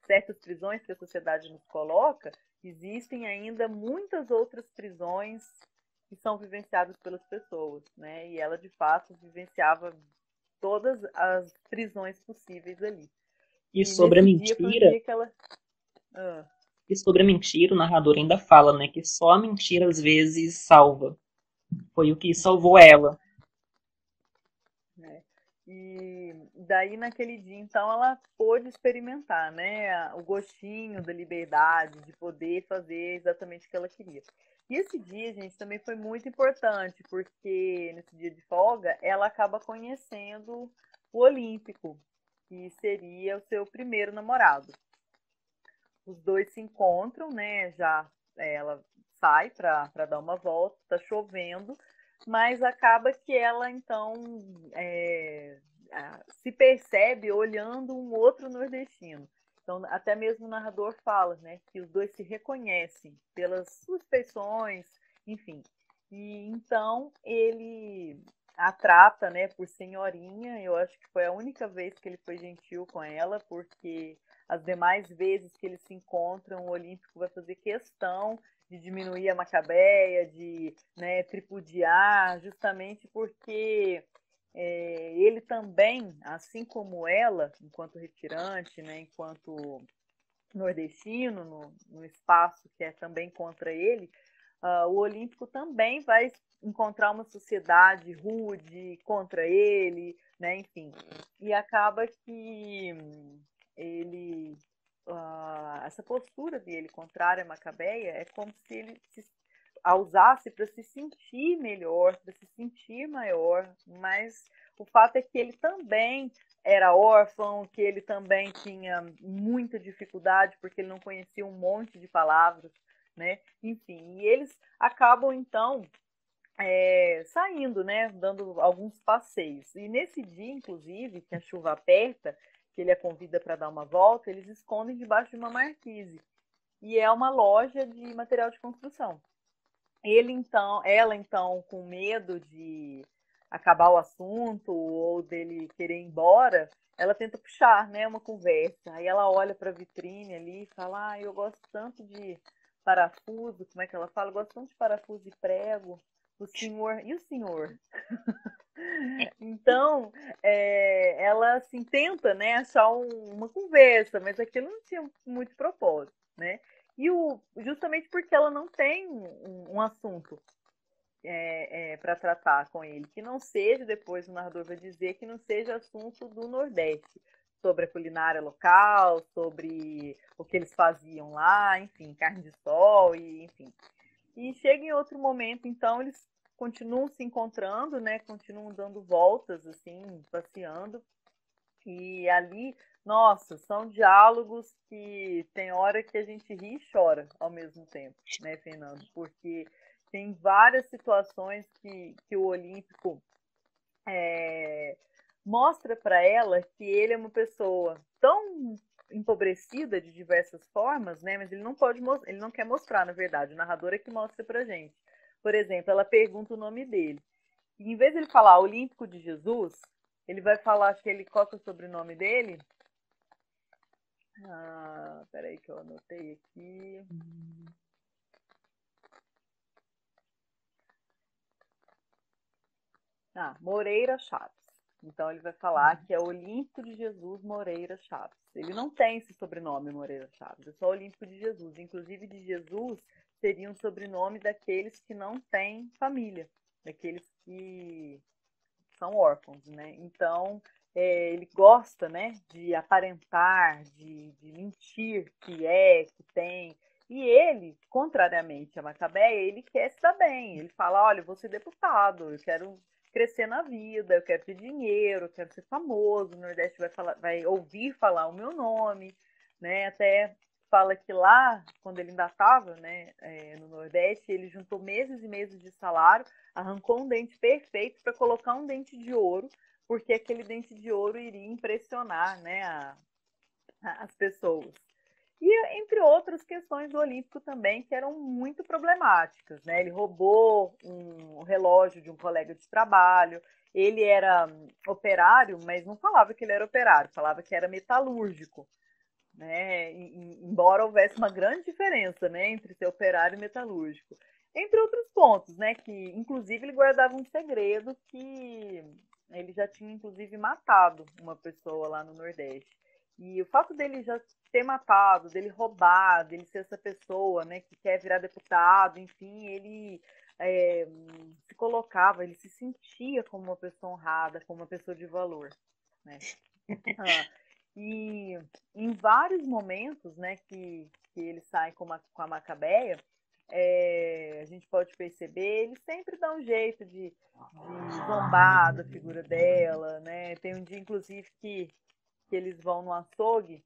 certas prisões que a sociedade nos coloca, existem ainda muitas outras prisões que são vivenciadas pelas pessoas, né? E ela de fato vivenciava todas as prisões possíveis ali. E E sobre a nesse dia foi um mentira, dia que ela. Ah, E sobre a mentira, o narrador ainda fala, né, que só a mentira às vezes salva. Foi o que salvou ela. né? E daí naquele dia, então, ela pôde experimentar, né, o gostinho da liberdade, de poder fazer exatamente o que ela queria. E esse dia, gente, também foi muito importante, porque nesse dia de folga, ela acaba conhecendo o Olímpico, que seria o seu primeiro namorado. Os dois se encontram, né? Já ela sai para dar uma volta, tá chovendo, mas acaba que ela então se percebe olhando um outro nordestino. Então, até mesmo o narrador fala, né, que os dois se reconhecem pelas suas feições, enfim. E então ele a trata, né, por senhorinha. Eu acho que foi a única vez que ele foi gentil com ela, porque as demais vezes que eles se encontram, o Olímpico vai fazer questão de diminuir a Macabeia, de, né, tripudiar, justamente porque ele também, assim como ela, enquanto retirante, né, enquanto nordestino, no espaço que é também contra ele, o Olímpico também vai encontrar uma sociedade rude contra ele, né, enfim. E acaba que ele essa postura dele contrária à Macabeia é como se ele a usasse para se sentir melhor, para se sentir maior, mas o fato é que ele também era órfão, que ele também tinha muita dificuldade porque ele não conhecia um monte de palavras, né? Enfim, e eles acabam então saindo, né, dando alguns passeios. E nesse dia, inclusive, que a chuva aperta, que ele a convida para dar uma volta, eles escondem debaixo de uma marquise. E é uma loja de material de construção. Ela então, com medo de acabar o assunto ou dele querer ir embora, ela tenta puxar, né, uma conversa. Aí ela olha para a vitrine ali e fala: eu gosto tanto de parafuso, como é que ela fala? Eu gosto tanto de parafuso e prego. O senhor, e o senhor? Então, ela assim, tenta, né, achar uma conversa, mas aquilo não tinha muito propósito, né? Justamente porque ela não tem um assunto para tratar com ele, que não seja, depois o narrador vai dizer, que não seja assunto do Nordeste, sobre a culinária local, sobre o que eles faziam lá, enfim, carne de sol, e enfim. E chega em outro momento, então, eles continuam se encontrando, né? Continuam dando voltas, assim, passeando. E ali, nossa, são diálogos que tem hora que a gente ri e chora ao mesmo tempo, né, Fernando? Porque tem várias situações que o Olímpico mostra para ela que ele é uma pessoa tão empobrecida de diversas formas, né? Mas ele não quer mostrar, na verdade. O narrador é que mostra pra gente. Por exemplo, ela pergunta o nome dele. E em vez de ele falar Olímpico de Jesus, ele vai falar qual que é o sobrenome dele? Peraí que eu anotei aqui. Moreira Chaves. Então ele vai falar que é Olímpico de Jesus Moreira Chaves. Ele não tem esse sobrenome Moreira Chaves, é só Olímpico de Jesus. Inclusive de Jesus seria um sobrenome daqueles que não têm família, daqueles que são órfãos, né? Então ele gosta, né, de aparentar, de mentir que tem. E ele, contrariamente a Macabeia, ele quer se dar bem. Ele fala: olha, eu vou ser deputado, eu quero crescer na vida, eu quero ter dinheiro, eu quero ser famoso, o Nordeste vai ouvir falar o meu nome, né? Até fala que lá, quando ele ainda estava, né, no Nordeste, ele juntou meses e meses de salário, arrancou um dente perfeito para colocar um dente de ouro, porque aquele dente de ouro iria impressionar, né, as pessoas. E entre outras questões do Olímpico também, que eram muito problemáticas, né? Ele roubou um relógio de um colega de trabalho, ele era operário, mas não falava que ele era operário, falava que era metalúrgico, né? Embora houvesse uma grande diferença, né, entre ser operário e metalúrgico. Entre outros pontos, né, que inclusive ele guardava um segredo que ele já tinha inclusive matado uma pessoa lá no Nordeste. E o fato dele já ter matado, dele roubar, dele ser essa pessoa, né, que quer virar deputado, enfim, ele se colocava, ele se sentia como uma pessoa honrada, como uma pessoa de valor, né? E em vários momentos, né, que ele sai com a Macabeia, a gente pode perceber, ele sempre dá um jeito de zombar da figura dela, né? Tem um dia, inclusive, que eles vão no açougue,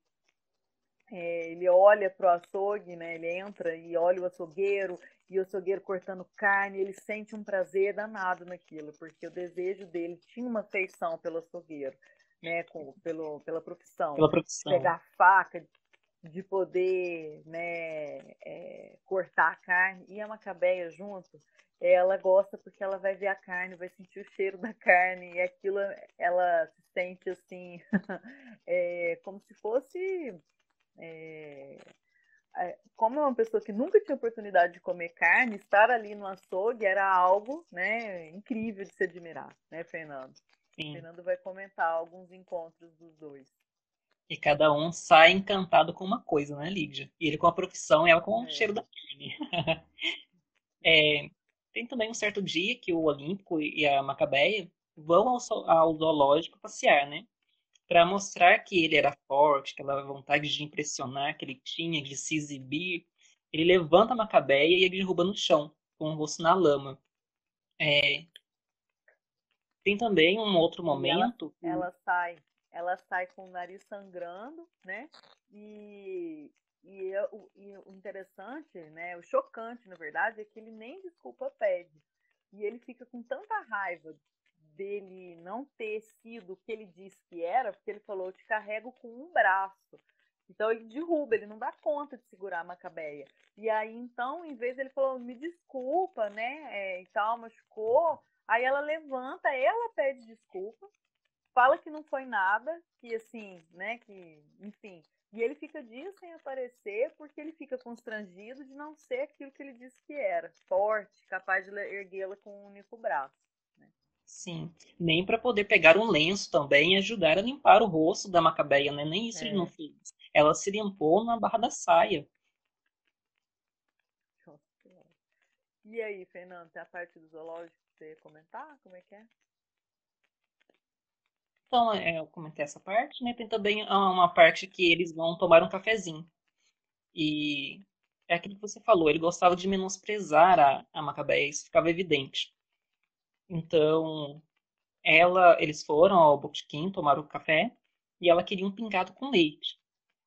ele olha pro açougue, né? Ele entra e olha o açougueiro, e o açougueiro cortando carne, ele sente um prazer danado naquilo, porque o desejo dele tinha uma afeição pelo açougueiro, né? Pela profissão, Pela de profissão. pegar a faca, de poder, né, cortar a carne, e a Macabeia junto, ela gosta porque ela vai ver a carne, vai sentir o cheiro da carne, e aquilo ela se sente assim, como se fosse como é uma pessoa que nunca tinha oportunidade de comer carne, estar ali no açougue era algo, né, incrível de se admirar, né, Fernando? O Sim. Fernando vai comentar alguns encontros dos dois. E cada um sai encantado com uma coisa, né, Lídia? E ele com a profissão e ela com o É. cheiro da carne. É, tem também um certo dia que o Olímpico e a Macabeia vão ao zoológico passear, né? Para mostrar que ele era forte, aquela vontade de impressionar que ele tinha, de se exibir. Ele levanta a Macabeia e ele derruba no chão. com o rosto na lama. É, tem também um outro momento ela sai com o nariz sangrando, né? E o interessante, né? O chocante, na verdade, é que ele nem desculpa pede. E ele fica com tanta raiva dele não ter sido o que ele disse que era, porque ele falou: eu te carrego com um braço. Então ele derruba, ele não dá conta de segurar a Macabeia. E aí, então, em vez ele falou: me desculpa, né? E tal, machucou. Aí ela levanta, ela pede desculpa, fala que não foi nada, que assim, né? Que, enfim. E ele fica dias sem aparecer porque ele fica constrangido de não ser aquilo que ele disse que era, forte, capaz de erguê-la com um único braço. Né? Sim, nem para poder pegar um lenço também e ajudar a limpar o rosto da Macabeia, né? Nem isso ele não fez. Ela se limpou na barra da saia. E aí, Fernando, tem a parte do zoológico que você ia comentar? Como é que é? Então, eu comentei essa parte, né? Tem também uma parte que eles vão tomar um cafezinho. E é aquilo que você falou, ele gostava de menosprezar a Macabeia, isso ficava evidente. Então, eles foram ao botequim, tomaram o café, e ela queria um pingado com leite.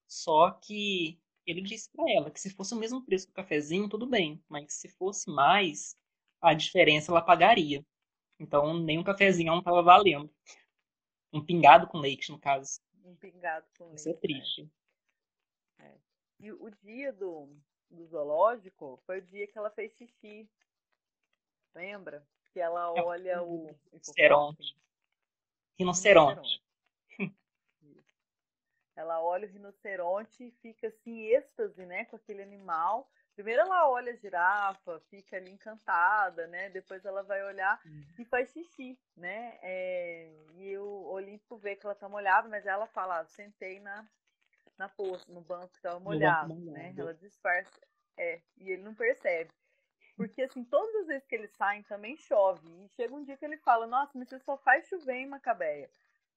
Só que ele disse para ela que se fosse o mesmo preço do cafezinho, tudo bem, mas se fosse mais, a diferença ela pagaria. Então, nem um cafezinho não estava valendo. Um pingado com leite, no caso. Um pingado com Isso é leite. triste. E o dia do zoológico foi o dia que ela fez xixi. Lembra? Que ela É olha o rinoceronte. Rinoceronte. rinoceronte. Ela olha o rinoceronte e fica assim, êxtase, né, com aquele animal. Primeiro ela olha a girafa, fica ali encantada, né? Depois ela vai olhar e faz xixi, né? E o Olímpico vê que ela tá molhada, mas ela fala: sentei na poça, no banco que estava No banco molhado, né? molhado. Ela disfarça, e ele não percebe. Porque, assim, todas as vezes que eles saem também chove. E chega um dia que ele fala: nossa, mas você só faz chover em Macabeia.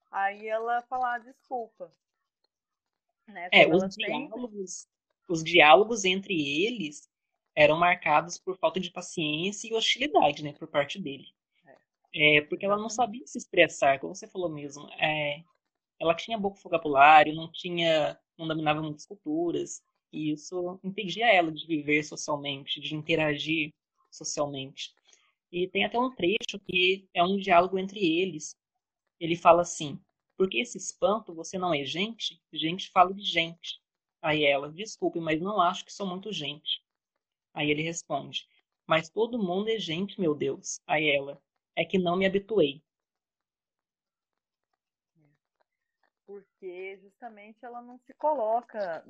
Aí ela fala: desculpa, né? Como ela sempre. Os diálogos entre eles eram marcados por falta de paciência e hostilidade, né, por parte dele. Porque ela não Exatamente. sabia se expressar, como você falou mesmo. Ela tinha pouco vocabulário, não dominava muitas culturas, e isso impedia ela de viver socialmente, de interagir socialmente. E tem até um trecho que é um diálogo entre eles. Ele fala assim: por que esse espanto? Você não é gente? Gente fala de gente. Aí ela: desculpe, mas não acho que sou muito gente. Aí ele responde: mas todo mundo é gente, meu Deus. Aí ela: é que não me habituei. Porque justamente ela não se coloca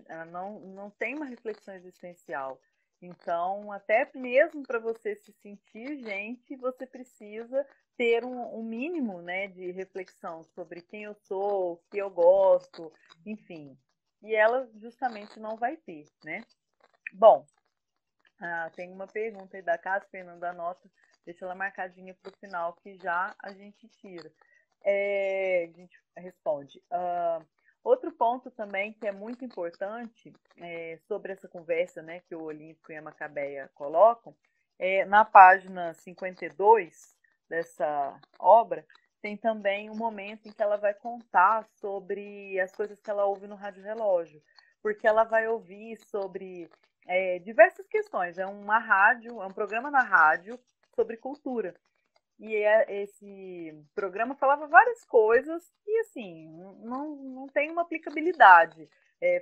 ela não tem uma reflexão existencial. Então, até mesmo para você se sentir gente, você precisa ter um mínimo, né, de reflexão sobre quem eu sou, o que eu gosto, enfim. E ela justamente não vai ter, né? Bom, tem uma pergunta aí da casa, Fernanda, anota, deixa ela marcadinha para o final que já a gente tira. A gente responde. Outro ponto também que é muito importante sobre essa conversa, né, que o Olímpico e a Macabeia colocam, na página 52 dessa obra, tem também um momento em que ela vai contar sobre as coisas que ela ouve no rádio relógio, porque ela vai ouvir sobre diversas questões. É uma rádio, é um programa na rádio sobre cultura. E esse programa falava várias coisas que, assim, não tem uma aplicabilidade.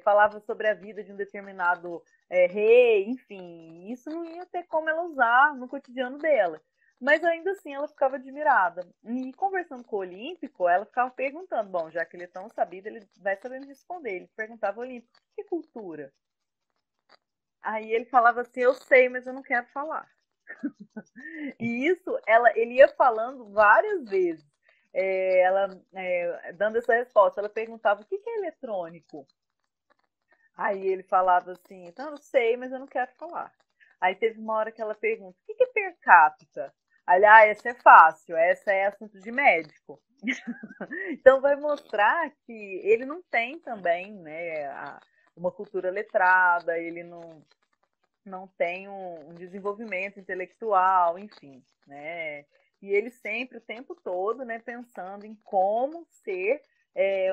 Falava sobre a vida de um determinado rei, enfim, isso não ia ter como ela usar no cotidiano dela. Mas ainda assim ela ficava admirada. E conversando com o Olímpico, ela ficava perguntando: bom, já que ele é tão sabido, ele vai sabendo responder. Ele perguntava ao Olímpico: o que é cultura? Aí ele falava assim: eu sei, mas eu não quero falar. E isso ele ia falando várias vezes. Dando essa resposta, ela perguntava: o que é eletrônico? Aí ele falava assim: então, eu sei, mas eu não quero falar. Aí teve uma hora que ela pergunta: o que é per capita? Aí, essa é fácil, essa é assunto de médico. Então vai mostrar que ele não tem também, né, uma cultura letrada, ele não tem um desenvolvimento intelectual, enfim, né? E ele sempre, o tempo todo, né, pensando em como ser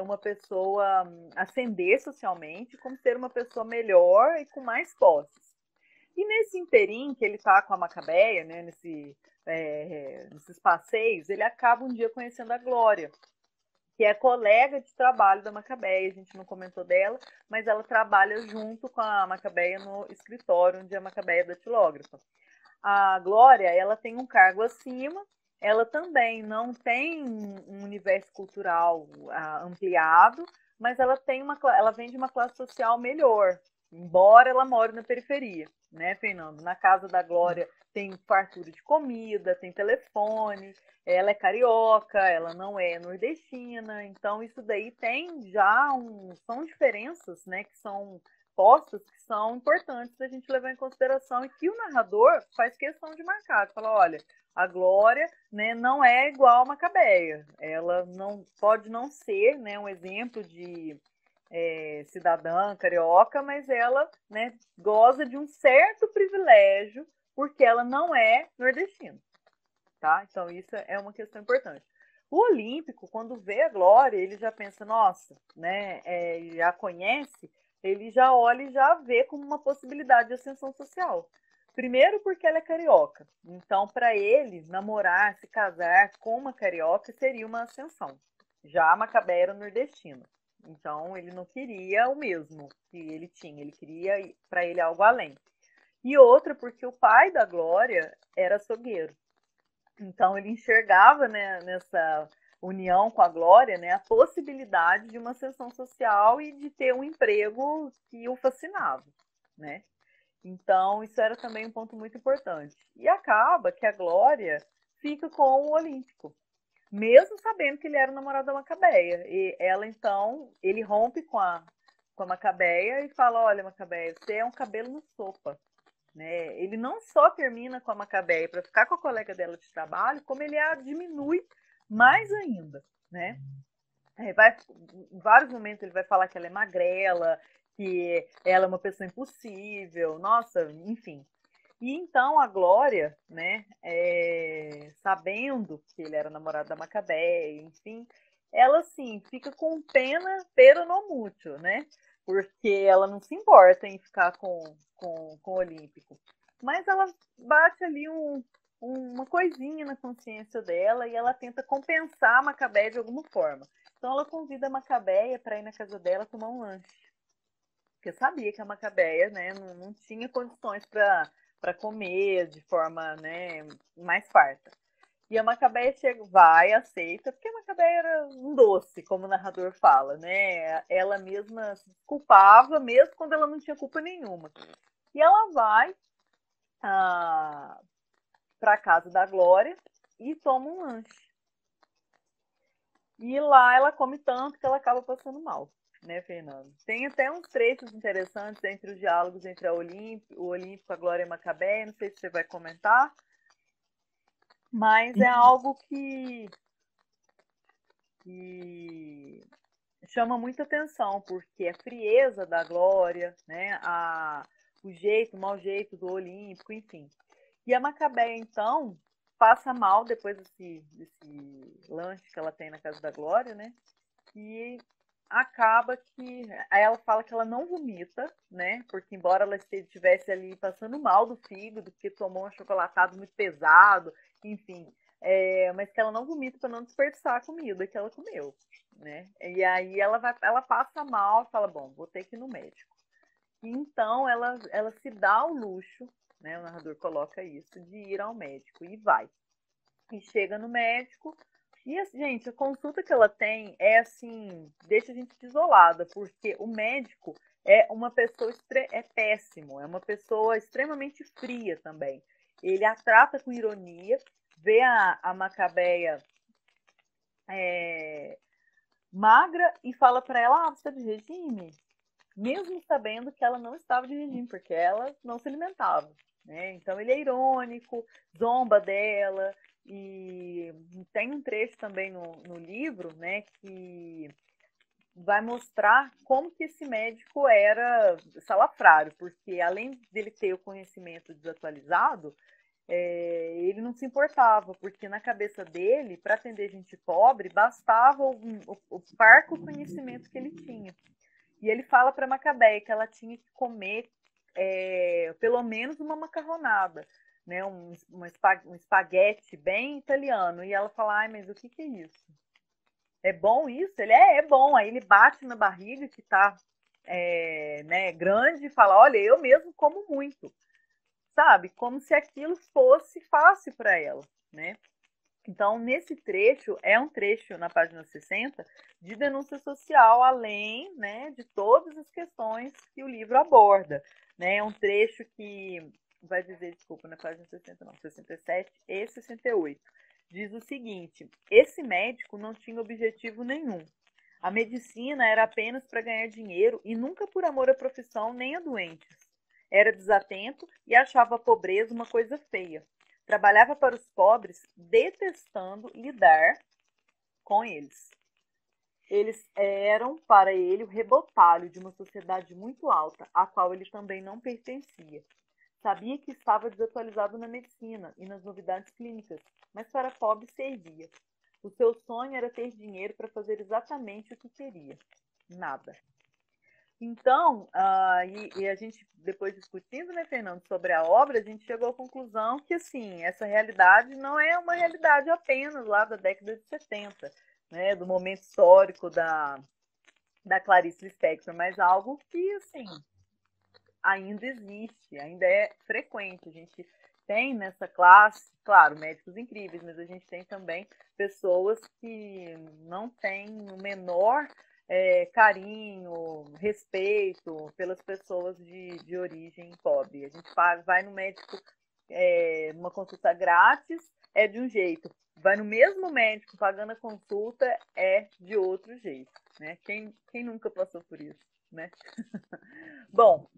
uma pessoa, ascender socialmente, como ser uma pessoa melhor e com mais posses. E nesse interim que ele está com a Macabeia, né, nesses passeios, ele acaba um dia conhecendo a Glória, que é colega de trabalho da Macabeia. A gente não comentou dela, mas ela trabalha junto com a Macabeia no escritório onde a Macabeia é datilógrafa. A Glória, ela tem um cargo acima, ela também não tem um universo cultural ampliado, mas ela vem de uma classe social melhor, embora ela more na periferia, né, Fernando? Na casa da Glória tem fartura de comida, tem telefone, ela é carioca, ela não é nordestina, então isso daí tem já são diferenças, né, que são postas que são importantes da gente levar em consideração e que o narrador faz questão de marcar. Fala, olha, a Glória, né, não é igual a Macabeia. Ela não pode não ser, né, um exemplo de cidadã carioca, mas ela, né, goza de um certo privilégio porque ela não é nordestina, tá? Então isso é uma questão importante. O Olímpico, quando vê a Glória, ele já pensa, nossa, né, já conhece, ele já olha e já vê como uma possibilidade de ascensão social. Primeiro porque ela é carioca. Então, para ele, namorar, se casar com uma carioca seria uma ascensão. Já a Macabé era nordestina. Então, ele não queria o mesmo que ele tinha. Ele queria, para ele, algo além. E outra porque o pai da Glória era açougueiro. Então, ele enxergava, né, nessa união com a Glória, né, a possibilidade de uma ascensão social e de ter um emprego que o fascinava, né? Então, isso era também um ponto muito importante. E acaba que a Glória fica com o Olímpico, mesmo sabendo que ele era o namorado da Macabeia. E ela, então, ele rompe com a Macabeia e fala, olha, Macabeia, você é um cabelo no sopa. Né? Ele não só termina com a Macabeia para ficar com a colega dela de trabalho, como ele a diminui mais ainda, né? Em vários momentos ele vai falar que ela é magrela, que ela é uma pessoa impossível, nossa, enfim. E então a Glória, né, sabendo que ele era namorado da Macabeia, enfim, ela assim fica com pena, pero no mútuo, né? Porque ela não se importa em ficar com o Olímpico. Mas ela bate ali uma coisinha na consciência dela e ela tenta compensar a Macabeia de alguma forma. Então ela convida a Macabeia para ir na casa dela tomar um lanche. Porque sabia que a Macabeia, né, não tinha condições para comer de forma, né, mais farta. E a Macabeia chega, vai, aceita, porque a Macabeia era um doce, como o narrador fala, né? Ela mesma se desculpava, mesmo quando ela não tinha culpa nenhuma. E ela vai para a casa da Glória e toma um lanche. E lá ela come tanto que ela acaba passando mal, né, Fernando? Tem até uns trechos interessantes entre os diálogos entre o Olímpico, a Glória e a Macabeia, não sei se você vai comentar, mas é algo que chama muita atenção, porque a frieza da Glória, né, o mau jeito do Olímpico, enfim. E a Macabeia, então, passa mal depois desse lanche que ela tem na casa da Glória, né? E acaba que. Aí ela fala que ela não vomita, né? Porque embora ela estivesse ali passando mal do fígado, porque tomou um achocolatado muito pesado, enfim. Mas que ela não vomita para não desperdiçar a comida que ela comeu, né? E aí ela passa mal e fala, bom, vou ter que ir no médico. E então ela se dá o luxo, né? O narrador coloca isso, de ir ao médico e vai. E chega no médico. E, gente, a consulta que ela tem é assim, deixa a gente desolada, porque o médico é uma pessoa péssimo, é uma pessoa extremamente fria também. Ele a trata com ironia, vê a Macabeia magra e fala para ela, você está de regime? Mesmo sabendo que ela não estava de regime, porque ela não se alimentava. Né? Então ele é irônico, zomba dela, e tem um trecho também no livro, né, que vai mostrar como que esse médico era salafrário, porque além dele ter o conhecimento desatualizado, ele não se importava, porque na cabeça dele, para atender gente pobre, bastava o parco conhecimento que ele tinha. E ele fala para Macabeia que ela tinha que comer pelo menos uma macarronada, né, um espaguete bem italiano. E ela fala, ai, mas o que é isso? É bom isso? Ele é bom. Aí ele bate na barriga que tá né, grande e fala, olha, eu mesmo como muito, sabe? Como se aquilo fosse fácil para ela, né? Então, nesse trecho, é um trecho na página 60 de denúncia social, além, né, de todas as questões que o livro aborda, né? É um trecho que vai dizer, desculpa, na página 60 não, 67 e 68. Diz o seguinte: esse médico não tinha objetivo nenhum. A medicina era apenas para ganhar dinheiro e nunca por amor à profissão nem a doentes. Era desatento e achava a pobreza uma coisa feia. Trabalhava para os pobres, detestando lidar com eles. Eles eram, para ele, o rebotalho de uma sociedade muito alta, à qual ele também não pertencia. Sabia que estava desatualizado na medicina e nas novidades clínicas, mas para pobre servia. O seu sonho era ter dinheiro para fazer exatamente o que queria. Nada. Então, e a gente, depois discutindo, né, Fernando, sobre a obra, a gente chegou à conclusão que, assim, essa realidade não é uma realidade apenas lá da década de 70, né, do momento histórico da Clarice Lispector, mas algo que, assim, ainda existe, ainda é frequente. A gente tem nessa classe, claro, médicos incríveis, mas a gente tem também pessoas que não têm o menor carinho, respeito pelas pessoas de origem pobre. A gente vai no médico numa consulta grátis, é de um jeito. Vai no mesmo médico pagando a consulta, é de outro jeito. Né? Quem nunca passou por isso? Né? Bom,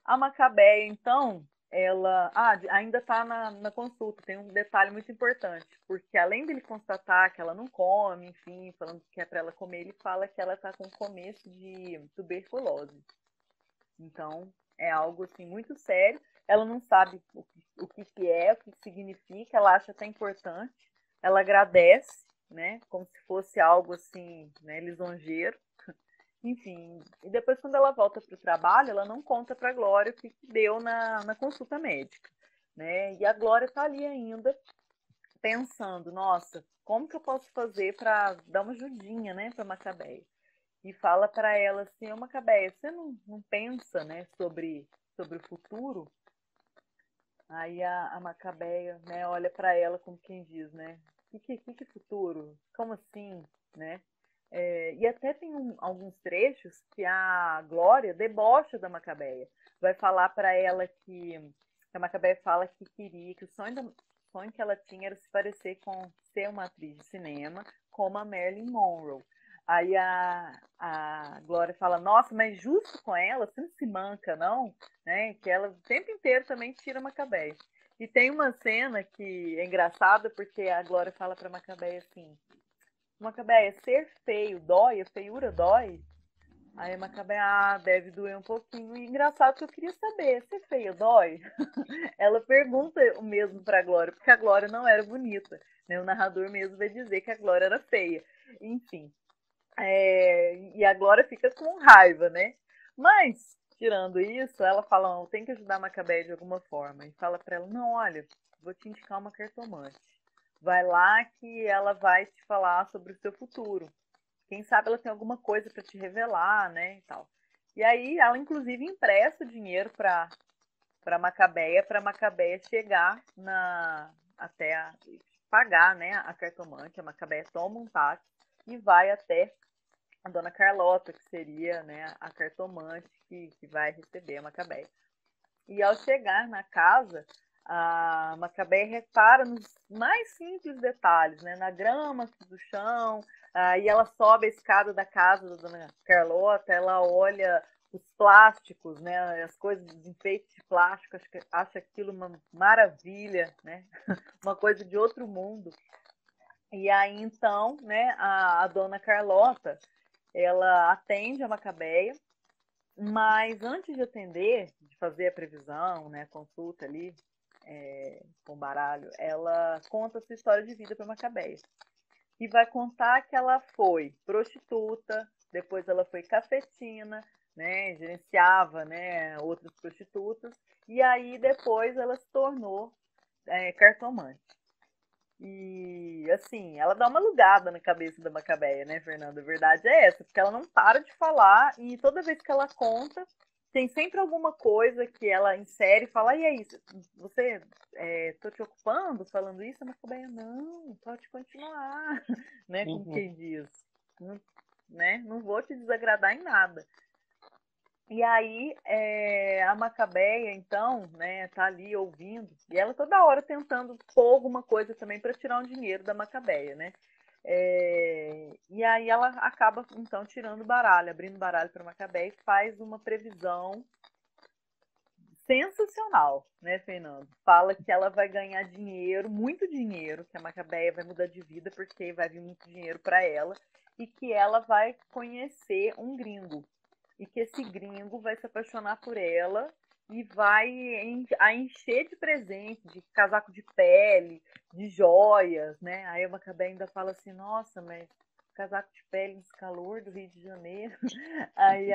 a Macabeia, então, ela ainda está na consulta. Tem um detalhe muito importante, porque além dele constatar que ela não come, enfim, falando que é para ela comer, ele fala que ela está com começo de tuberculose. Então, é algo assim muito sério. Ela não sabe o que é, o que significa, ela acha até importante. Ela agradece, né, como se fosse algo assim, né, lisonjeiro. Enfim, e depois quando ela volta para o trabalho, ela não conta para a Glória o que deu na consulta médica, né? E a Glória está ali ainda pensando, nossa, como que eu posso fazer para dar uma ajudinha, né, para Macabeia? E fala para ela assim, ô Macabeia, você não pensa, né, sobre o futuro? Aí a Macabeia, né, olha para ela como quem diz, né, que futuro? Como assim, né? E até tem alguns trechos que a Glória debocha da Macabeia. Vai falar para ela que a Macabeia fala que queria, que sonho que ela tinha era se parecer com ser uma atriz de cinema como a Marilyn Monroe. Aí a Glória fala, nossa, mas justo com ela, você não se manca, não? Né? Que ela o tempo inteiro também tira a Macabeia. E tem uma cena que é engraçada, porque a Glória fala pra Macabeia assim, Macabeia, ser feio dói? A feiura dói? Aí a Macabeia, deve doer um pouquinho. E engraçado que eu queria saber, ser feio dói? Ela pergunta o mesmo pra Glória, porque a Glória não era bonita. Né? O narrador mesmo vai dizer que a Glória era feia. Enfim, e a Glória fica com raiva, né? Mas, tirando isso, ela fala, não, tem que ajudar a Macabeia de alguma forma. E fala pra ela, não, olha, vou te indicar uma cartomante. Vai lá que ela vai te falar sobre o seu futuro. Quem sabe ela tem alguma coisa para te revelar, né, e tal. E aí ela inclusive empresta dinheiro para Macabeia chegar até pagar, né, a cartomante. A Macabeia toma um táxi e vai até a dona Carlota, que seria, né, a cartomante que vai receber a Macabeia. E ao chegar na casa, a Macabeia repara nos mais simples detalhes, né? Na grama do chão, e ela sobe a escada da casa da dona Carlota, ela olha os plásticos, né? As coisas, os enfeites de plástico, acha aquilo uma maravilha, né? Uma coisa de outro mundo. E aí, então, né, a dona Carlota, ela atende a Macabeia, mas antes de atender, de fazer a previsão, né, a consulta ali com o baralho, ela conta a sua história de vida para Macabeia. E vai contar que ela foi prostituta, depois ela foi cafetina, né, gerenciava, né, outras prostitutas, e aí depois ela se tornou cartomante. E assim, ela dá uma alugada na cabeça da Macabeia, né, Fernanda? A verdade é essa, porque ela não para de falar e toda vez que ela conta, tem sempre alguma coisa que ela insere e fala, e é isso, você, tô te ocupando falando isso? A Macabeia, não, pode continuar, né, como Uhum. quem diz, não, né, não vou te desagradar em nada. E aí a Macabeia, então, né, tá ali ouvindo, e ela toda hora tentando pôr alguma coisa também para tirar um dinheiro da Macabeia, né? E aí ela acaba, então, tirando o baralho, abrindo o baralho para Macabeia e faz uma previsão sensacional, né, Fernando? Fala que ela vai ganhar dinheiro, muito dinheiro, que a Macabeia vai mudar de vida porque vai vir muito dinheiro para ela e que ela vai conhecer um gringo e que esse gringo vai se apaixonar por ela e vai a encher de presente, de casaco de pele, de joias, né? Aí a Macabeia ainda fala assim, nossa, mas casaco de pele nesse calor do Rio de Janeiro. Aí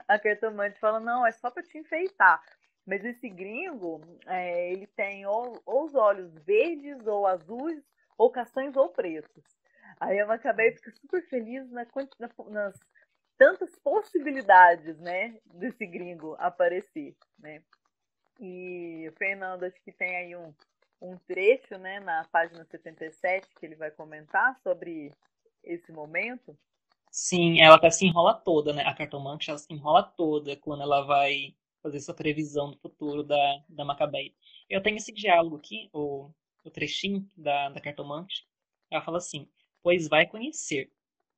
a cartomante fala, não, é só para te enfeitar. Mas esse gringo, ele tem ou os olhos verdes, ou azuis, ou castanhos, ou pretos. Aí a Macabeia fica super feliz nas tantas possibilidades, né, desse gringo aparecer, né? E o Fernando, acho que tem aí um trecho, né, na página 77, que ele vai comentar sobre esse momento. Sim, ela até se enrola toda, né? A cartomante ela se enrola toda quando ela vai fazer essa previsão do futuro da Macabeia. Eu tenho esse diálogo aqui, o trechinho da cartomante. Ela fala assim: pois vai conhecer.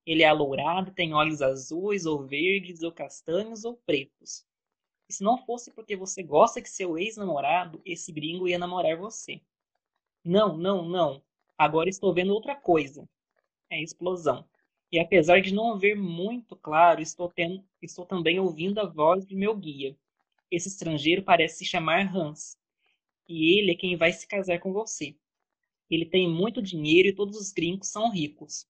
Ele é alourado, tem olhos azuis, ou verdes, ou castanhos, ou pretos. E se não fosse porque você gosta que seu ex-namorado, esse gringo ia namorar você. Não, não, não. Agora estou vendo outra coisa. É explosão. E apesar de não ver muito claro, estou também ouvindo a voz de meu guia. Esse estrangeiro parece se chamar Hans, e ele é quem vai se casar com você. Ele tem muito dinheiro e todos os gringos são ricos.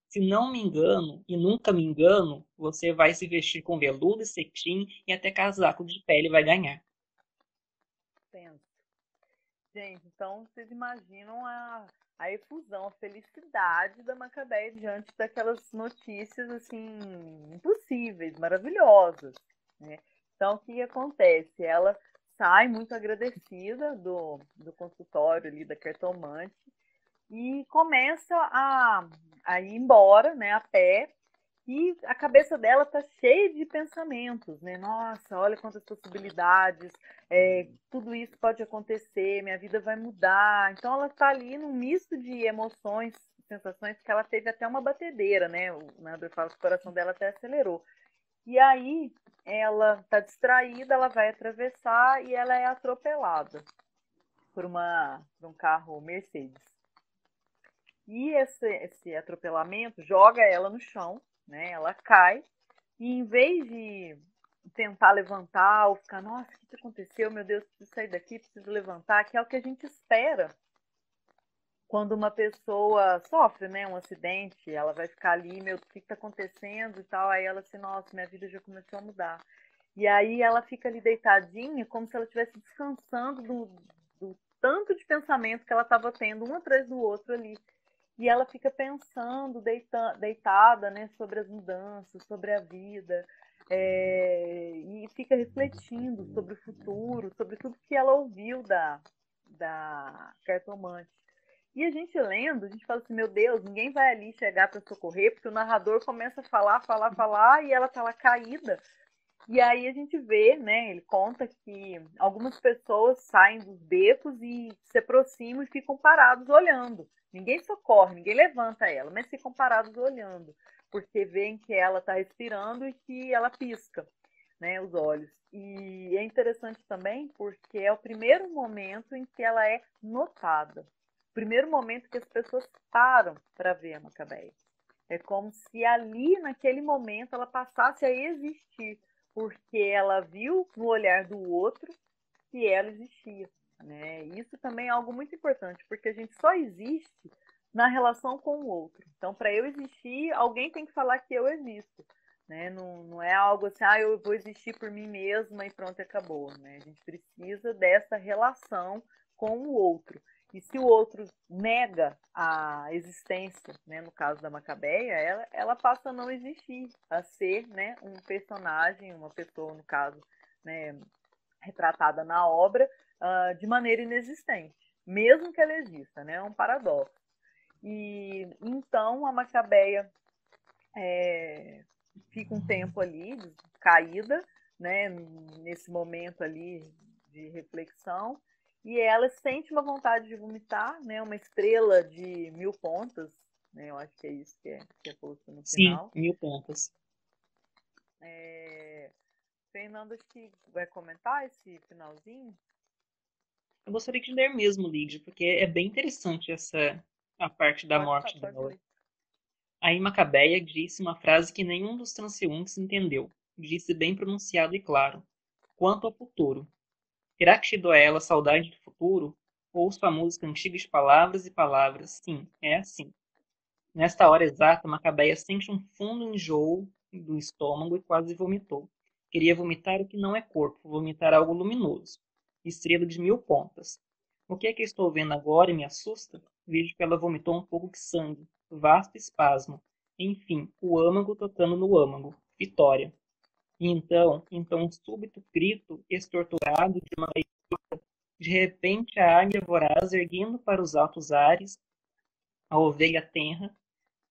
Se não me engano, e nunca me engano, você vai se vestir com veludo e cetim e até casaco de pele vai ganhar. Penso. Gente, então vocês imaginam a efusão, a felicidade da Macabeia diante daquelas notícias assim impossíveis, maravilhosas, né? Então o que acontece? Ela sai muito agradecida do consultório ali da cartomante e começa a ir embora, né, a pé, e a cabeça dela tá cheia de pensamentos, né? Nossa, olha quantas possibilidades, tudo isso pode acontecer, minha vida vai mudar. Então ela tá ali num misto de emoções, sensações, que ela teve até uma batedeira, né? O Nandro fala que o coração dela até acelerou. E aí ela tá distraída, ela vai atravessar e ela é atropelada por um carro Mercedes. E esse atropelamento joga ela no chão, né? Ela cai e em vez de tentar levantar ou ficar, nossa, o que aconteceu? Meu Deus, preciso sair daqui, preciso levantar, que é o que a gente espera quando uma pessoa sofre, né, um acidente, ela vai ficar ali, meu, o que está acontecendo e tal, aí ela assim, nossa, minha vida já começou a mudar. E aí ela fica ali deitadinha, como se ela estivesse descansando do tanto de pensamento que ela estava tendo, um atrás do outro ali. E ela fica pensando, deitada, né, sobre as mudanças, sobre a vida, e fica refletindo sobre o futuro, sobre tudo que ela ouviu da cartomante. E a gente lendo, a gente fala assim, meu Deus, ninguém vai ali chegar para socorrer, porque o narrador começa a falar, falar, falar, e ela tá lá caída. E aí a gente vê, né, ele conta que algumas pessoas saem dos becos e se aproximam e ficam parados olhando. Ninguém socorre, ninguém levanta ela, mas ficam parados olhando, porque veem que ela está respirando e que ela pisca, né, os olhos. E é interessante também porque é o primeiro momento em que ela é notada. primeiro momento que as pessoas param para ver a Macabeia. É como se ali, naquele momento, ela passasse a existir, porque ela viu no olhar do outro que ela existia. Né? Isso também é algo muito importante, porque a gente só existe na relação com o outro. Então, para eu existir, alguém tem que falar que eu existo. Né? Não é algo assim, eu vou existir por mim mesma e pronto, acabou. Né? A gente precisa dessa relação com o outro. E se o outro nega a existência, né, no caso da Macabeia, ela passa a não existir, a ser, né, um personagem, uma pessoa, no caso, né, retratada na obra, de maneira inexistente, mesmo que ela exista, né, é um paradoxo. E então a Macabeia fica um tempo ali caída, né, nesse momento ali de reflexão, e ela sente uma vontade de vomitar, né, uma estrela de 1000 pontas, né, eu acho que é isso que é posto no Sim, final. 1000 pontas. Fernando, acho que vai comentar esse finalzinho. Eu gostaria de ler mesmo, Lídia, porque é bem interessante a parte da morte Pode dela. ler. Aí Macabeia disse uma frase que nenhum dos transeuntes entendeu. Disse bem pronunciado e claro. Quanto ao futuro. Terá tido a ela saudade do futuro? Ouço a música antiga de palavras e palavras. Sim, é assim. Nesta hora exata, Macabeia sente um fundo enjoo do estômago e quase vomitou. Queria vomitar o que não é corpo, vomitar algo luminoso. Estrela de 1000 pontas. O que é que estou vendo agora e me assusta? Vejo que ela vomitou um pouco de sangue. Vasto espasmo. Enfim, o âmago tocando no âmago. Vitória. E então um súbito grito estorturado de uma de repente a águia voraz erguendo para os altos ares, a ovelha tenra,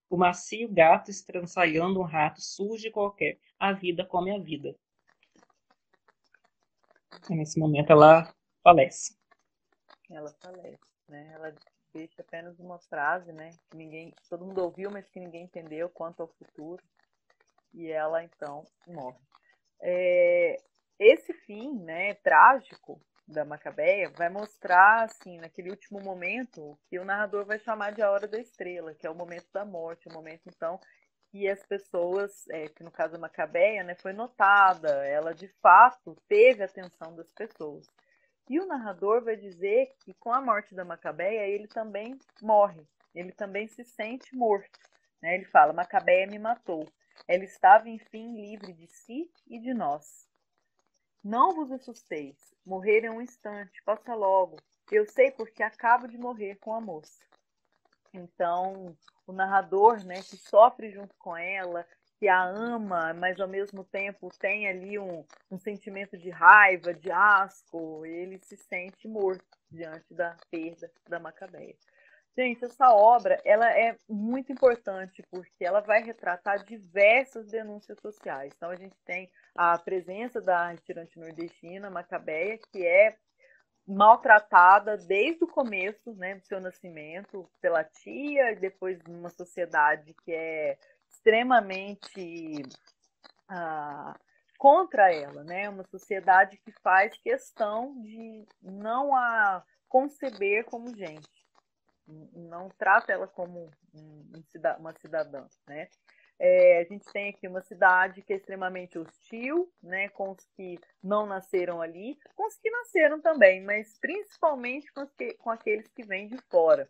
o macio gato estrançalhando um rato sujo e qualquer. A vida come a vida. E nesse momento ela falece. Ela falece, né? Ela deixa apenas uma frase, né? Que todo mundo ouviu, mas que ninguém entendeu quanto ao futuro. E ela então morre. Esse fim, né, trágico da Macabeia vai mostrar, assim, naquele último momento, que o narrador vai chamar de a hora da estrela, que é o momento da morte, o momento então que as pessoas, que no caso da Macabeia, né, foi notada, ela de fato teve a atenção das pessoas. E o narrador vai dizer que com a morte da Macabeia ele também morre, ele também se sente morto. Né? Ele fala: Macabeia me matou. Ela estava, enfim, livre de si e de nós. Não vos assusteis, morrer é um instante, passa logo. Eu sei porque acabo de morrer com a moça. Então, o narrador, né, que sofre junto com ela, que a ama, mas ao mesmo tempo tem ali um sentimento de raiva, de asco, ele se sente morto diante da perda da Macabeia. Gente, essa obra ela é muito importante porque ela vai retratar diversas denúncias sociais. Então, a gente tem a presença da retirante nordestina, Macabeia, que é maltratada desde o começo, né, do seu nascimento pela tia, e depois numa sociedade que é extremamente contra ela, né, uma sociedade que faz questão de não a conceber como gente, não trata ela como uma cidadã, né? A gente tem aqui uma cidade que é extremamente hostil, né, com os que não nasceram ali, com os que nasceram também, mas principalmente com aqueles que vêm de fora.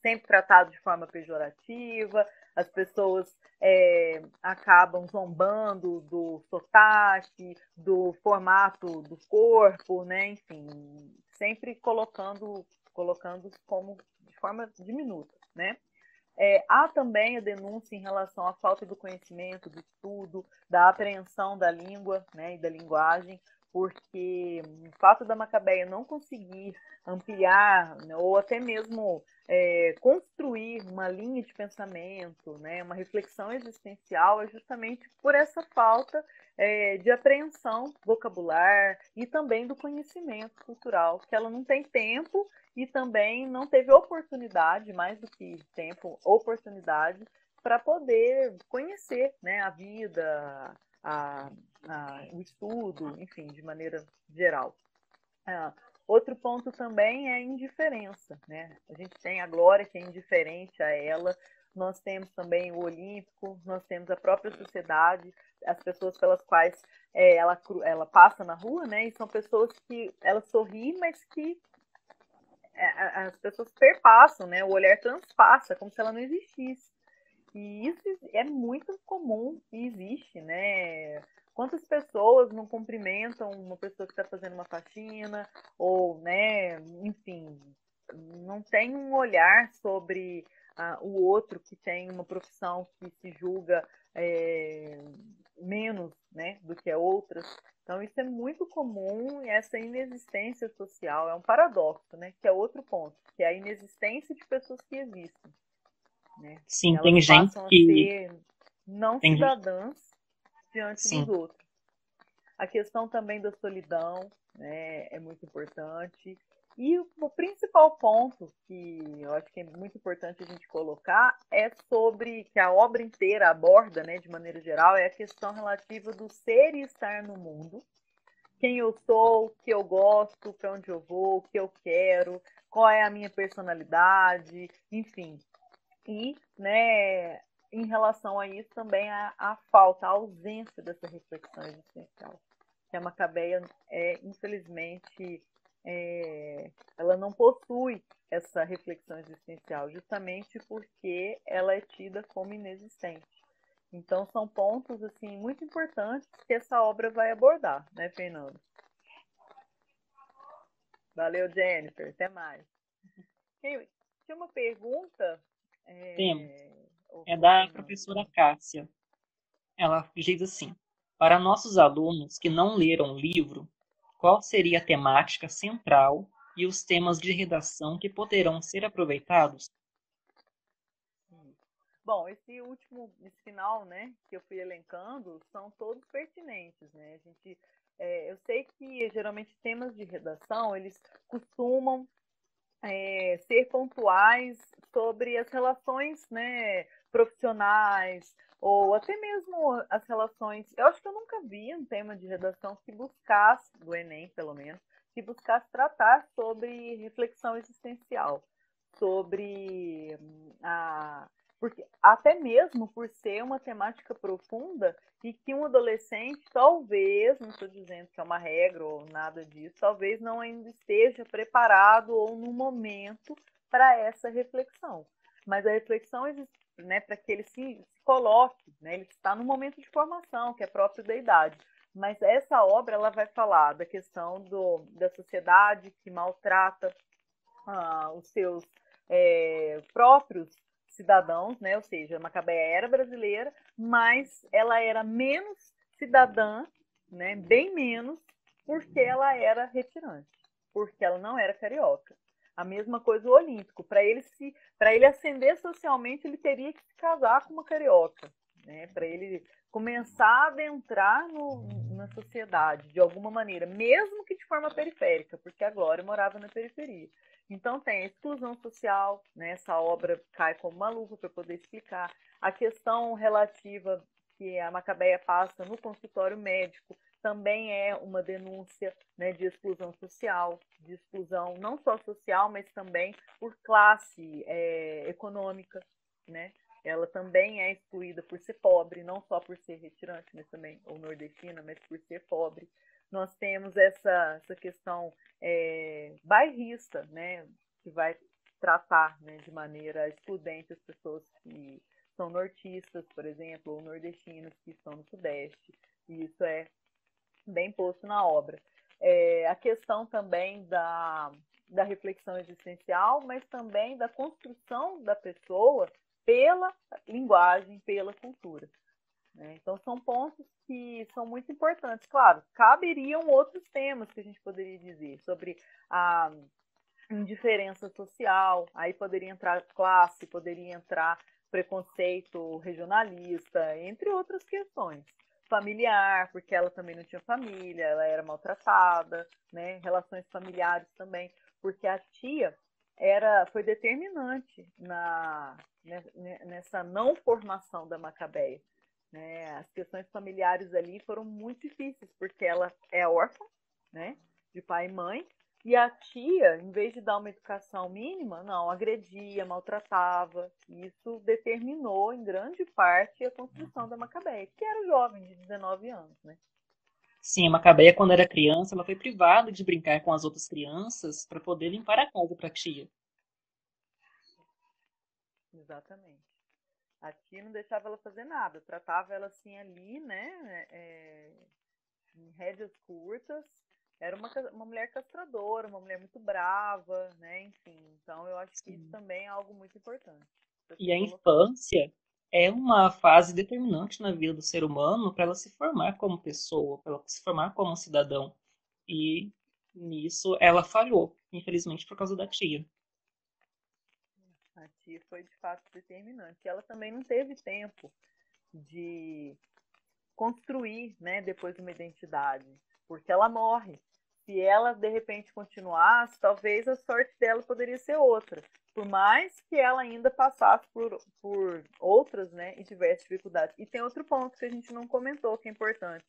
Sempre tratado de forma pejorativa, as pessoas acabam zombando do sotaque, do formato do corpo, né, enfim, sempre colocando como de forma diminuta, né? Há também a denúncia em relação à falta do conhecimento, do estudo, da apreensão da língua, né, e da linguagem, porque o fato da Macabeia não conseguir ampliar, né, ou até mesmo construir uma linha de pensamento, né, uma reflexão existencial, é justamente por essa falta de apreensão vocabular e também do conhecimento cultural, que ela não tem tempo e também não teve oportunidade, mais do que tempo, oportunidade, para poder conhecer, né, a vida, o estudo, enfim, de maneira geral. Outro ponto também é a indiferença, né? A gente tem a Glória, que é indiferente a ela, nós temos também o Olímpico, nós temos a própria sociedade, as pessoas pelas quais ela passa na rua, né? E são pessoas que ela sorri, mas que as pessoas perpassam, né? O olhar transpassa, como se ela não existisse. E isso é muito comum e existe, né? Quantas pessoas não cumprimentam uma pessoa que está fazendo uma faxina, ou, né, enfim, não tem um olhar sobre o outro que tem uma profissão que se julga menos, né, do que a outras. Então, isso é muito comum, e essa inexistência social é um paradoxo, né, que é outro ponto, que é a inexistência de pessoas que existem, né? Sim, Elas tem gente passam a que. ser não Tem gente, cidadãs diante dos sim. outros. A questão também da solidão, né, é muito importante. E o principal ponto que eu acho que é muito importante a gente colocar é sobre, que a obra inteira aborda, né, de maneira geral, é a questão relativa do ser e estar no mundo. Quem eu sou, o que eu gosto, para onde eu vou, o que eu quero, qual é a minha personalidade, enfim. E, né, em relação a isso, também a falta, a ausência dessa reflexão existencial. Que a Macabeia, infelizmente, ela não possui essa reflexão existencial, justamente porque ela é tida como inexistente. Então, são pontos assim muito importantes que essa obra vai abordar, né, Fernando? Valeu, Jennifer. Até mais. Tinha uma pergunta, Temos. é, É ô, da Fernando. professora Cássia. Ela diz assim: para nossos alunos que não leram o livro, qual seria a temática central e os temas de redação que poderão ser aproveitados? Bom, esse final, né, que eu fui elencando, são todos pertinentes, né? Eu sei que geralmente temas de redação eles costumam ser pontuais sobre as relações, né, profissionais ou até mesmo as relações. Eu acho que eu nunca vi um tema de redação que buscasse, do Enem pelo menos, que buscasse tratar sobre reflexão existencial, sobre a porque até mesmo por ser uma temática profunda e que um adolescente talvez, não estou dizendo que é uma regra ou nada disso, talvez não ainda esteja preparado ou no momento para essa reflexão. Mas a reflexão existe, né, para que ele se coloque, né, ele está no momento de formação, que é próprio da idade. Mas essa obra ela vai falar da questão da sociedade que maltrata os seus próprios cidadãos, né? Ou seja, Macabeia era brasileira, mas ela era menos cidadã, né? Bem menos, porque ela era retirante, porque ela não era carioca. A mesma coisa o Olímpico. Para ele ascender socialmente, ele teria que se casar com uma carioca, né? Para ele começar a adentrar na sociedade de alguma maneira, mesmo que de forma periférica, porque a Glória morava na periferia. Então tem a exclusão social, né? Essa obra cai como uma luva para poder explicar a questão relativa que a Macabeia passa no consultório médico, também é uma denúncia, né, de exclusão social, de exclusão não só social, mas também por classe econômica, né? Ela também é excluída por ser pobre, não só por ser retirante, mas também, ou nordestina, mas por ser pobre. Nós temos essa questão bairrista, né, que vai tratar, né, de maneira excludente as pessoas que são nortistas, por exemplo, ou nordestinos que estão no Sudeste. E isso é bem posto na obra. A questão também da reflexão existencial, mas também da construção da pessoa pela linguagem, pela cultura. Né? Então, são pontos que são muito importantes. Claro, caberiam outros temas que a gente poderia dizer sobre a indiferença social, aí poderia entrar classe, poderia entrar preconceito regionalista, entre outras questões. Familiar, porque ela também não tinha família, ela era maltratada, né? Relações familiares também, porque a tia foi determinante nessa não formação da Macabeia. Né? As questões familiares ali foram muito difíceis, porque ela é órfã, né? De pai e mãe, E a tia, em vez de dar uma educação mínima, não, agredia, maltratava. E isso determinou, em grande parte, a construção da Macabeia, que era jovem, de 19 anos, né? Sim, a Macabeia, quando era criança, ela foi privada de brincar com as outras crianças para poder limpar a casa para a tia. Exatamente. A tia não deixava ela fazer nada, tratava ela assim ali, né? Em rédeas curtas. Era uma mulher castradora, uma mulher muito brava, né? Enfim, então eu acho que isso Sim. também é algo muito importante para E ser a colocado. infância é uma fase determinante na vida do ser humano para ela se formar como pessoa, para ela se formar como cidadão. E nisso ela falhou, infelizmente por causa da tia. A tia foi de fato determinante. Ela também não teve tempo de construir, né, depois uma identidade, porque ela morre. Se ela de repente continuasse, talvez a sorte dela poderia ser outra. Por mais que ela ainda passasse por outras, né, e tivesse dificuldades. E tem outro ponto que a gente não comentou, que é importante.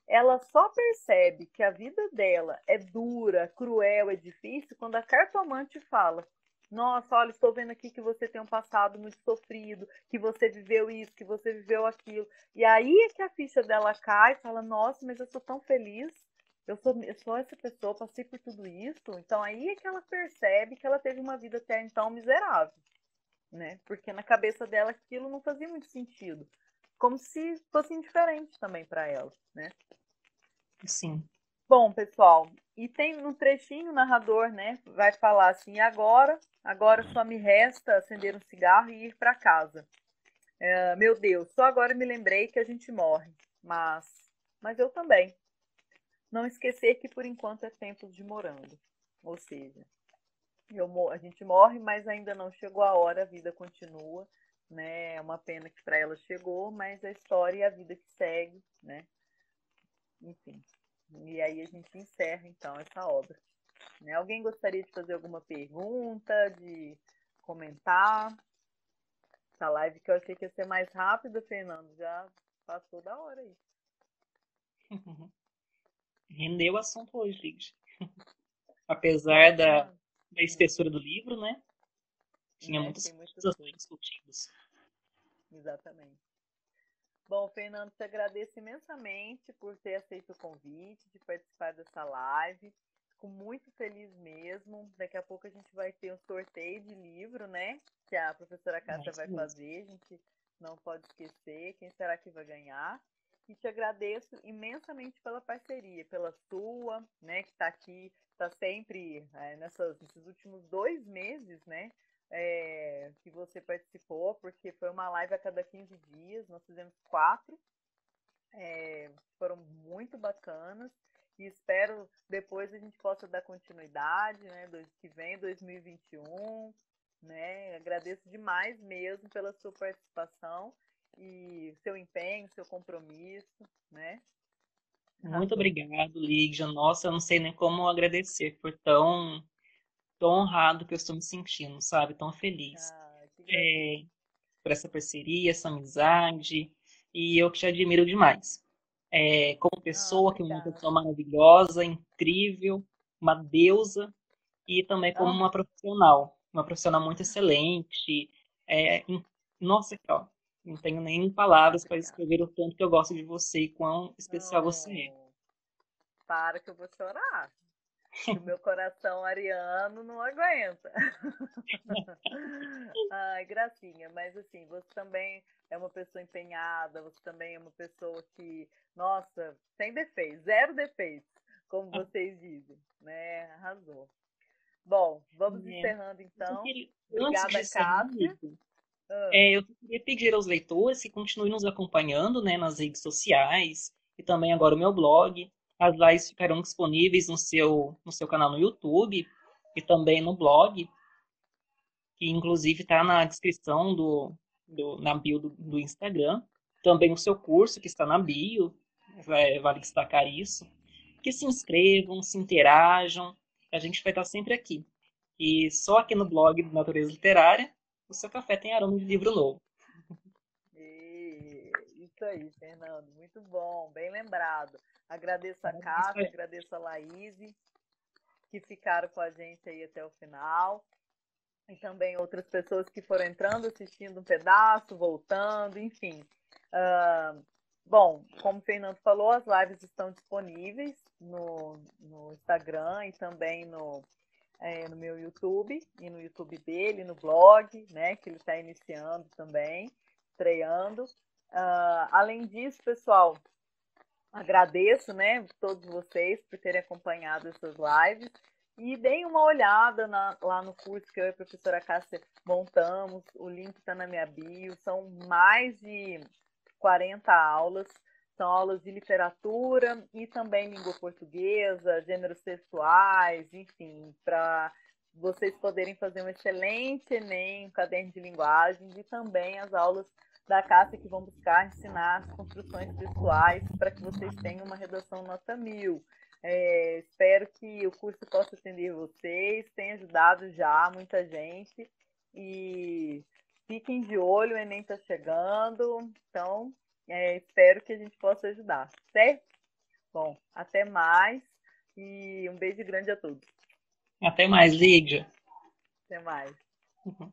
Ela só percebe que a vida dela é dura, cruel, é difícil quando a cartomante fala: nossa, olha, estou vendo aqui que você tem um passado muito sofrido, que você viveu isso, que você viveu aquilo. E aí é que a ficha dela cai e fala: nossa, mas eu sou tão feliz. Eu sou essa pessoa, passei por tudo isso. Então aí é que ela percebe que ela teve uma vida até então miserável, né? Porque na cabeça dela aquilo não fazia muito sentido. Como se fosse indiferente também para ela, né? Sim. Bom, pessoal, e tem no trechinho o narrador, né, vai falar assim: agora só me resta acender um cigarro e ir para casa. Meu Deus, só agora me lembrei que a gente morre, mas eu também. Não esquecer que por enquanto é tempo de morando, ou seja, a gente morre, mas ainda não chegou a hora, a vida continua, né? É uma pena que para ela chegou, mas a história e a vida que segue, né? Enfim. E aí a gente encerra então essa obra. Né? Alguém gostaria de fazer alguma pergunta, de comentar? Essa live que eu achei que ia ser mais rápida, Fernando, já passou da hora aí. Rendeu o assunto hoje, Ligia. Apesar Nossa, da espessura do livro, né? Tinha né? muitas Tem muitas coisas a ser coisas. discutidas. Exatamente. Bom, Fernando, te agradeço imensamente por ter aceito o convite de participar dessa live. Fico muito feliz mesmo. Daqui a pouco a gente vai ter um sorteio de livro, né? Que a professora É Cássia vai isso mesmo. fazer. A gente não pode esquecer quem será que vai ganhar. E te agradeço imensamente pela parceria, pela sua, né? Que está aqui, está sempre nesses últimos 2 meses, né? Que você participou, porque foi uma live a cada 15 dias, nós fizemos 4, foram muito bacanas, e espero depois a gente possa dar continuidade, né, que vem, 2021, né, agradeço demais mesmo pela sua participação e seu empenho, seu compromisso, né, Muito arrasou. obrigado, Lígia. Nossa, eu não sei nem como agradecer por tão honrado que eu estou me sentindo, sabe? Tão feliz. Ah, que É, gracinha. por essa parceria, essa amizade. E eu que te admiro demais. Como Ah, pessoa, que é uma pessoa obrigada. maravilhosa, incrível, uma deusa, e também como Ah, uma profissional muito excelente. É, em- Nossa, ó, não tenho nem palavras para obrigada. descrever o tanto que eu gosto de você e quão especial você é. Oh, para que eu vou chorar. Que o meu coração ariano não aguenta. Ai, gracinha, mas assim, você também é uma pessoa empenhada, você também é uma pessoa que, nossa, sem defeitos, zero defeitos, como vocês dizem, né? Arrasou. Bom, vamos É, encerrando então. antes de Obrigada, encerrar, Cássia. amigo, Ah, eu queria pedir aos leitores que continuem nos acompanhando, né, nas redes sociais e também agora o meu blog. As lives ficarão disponíveis no seu canal no YouTube e também no blog, que inclusive está na descrição na bio do Instagram. Também o seu curso, que está na bio, vale destacar isso. Que se inscrevam, se interajam, a gente vai estar sempre aqui. E só aqui no blog do Natureza Literária, o seu café tem aroma de livro novo. isso aí, Fernando, muito bom, bem lembrado. Agradeço a Parabéns Cássia, pra agradeço a Laís, que ficaram com a gente aí até o final. E também outras pessoas que foram entrando, assistindo um pedaço, voltando, enfim. Bom, como o Fernando falou, as lives estão disponíveis no Instagram e também no meu YouTube e no YouTube dele, no blog, né, que ele está iniciando também, estreando. Além disso, pessoal, agradeço, né, todos vocês por terem acompanhado essas lives e deem uma olhada lá no curso que eu e a professora Cássia montamos. O link está na minha bio. São mais de 40 aulas. São aulas de literatura e também língua portuguesa, gêneros textuais, enfim, para vocês poderem fazer um excelente Enem, um caderno de linguagem e também as aulas da Cássia que vão buscar ensinar as construções textuais para que vocês tenham uma redação nota 1000. Espero que o curso possa atender vocês, tenha ajudado já muita gente e fiquem de olho, o Enem está chegando, então espero que a gente possa ajudar, certo? Bom, até mais e um beijo grande a todos. Até mais, Lígia. Até mais. Uhum.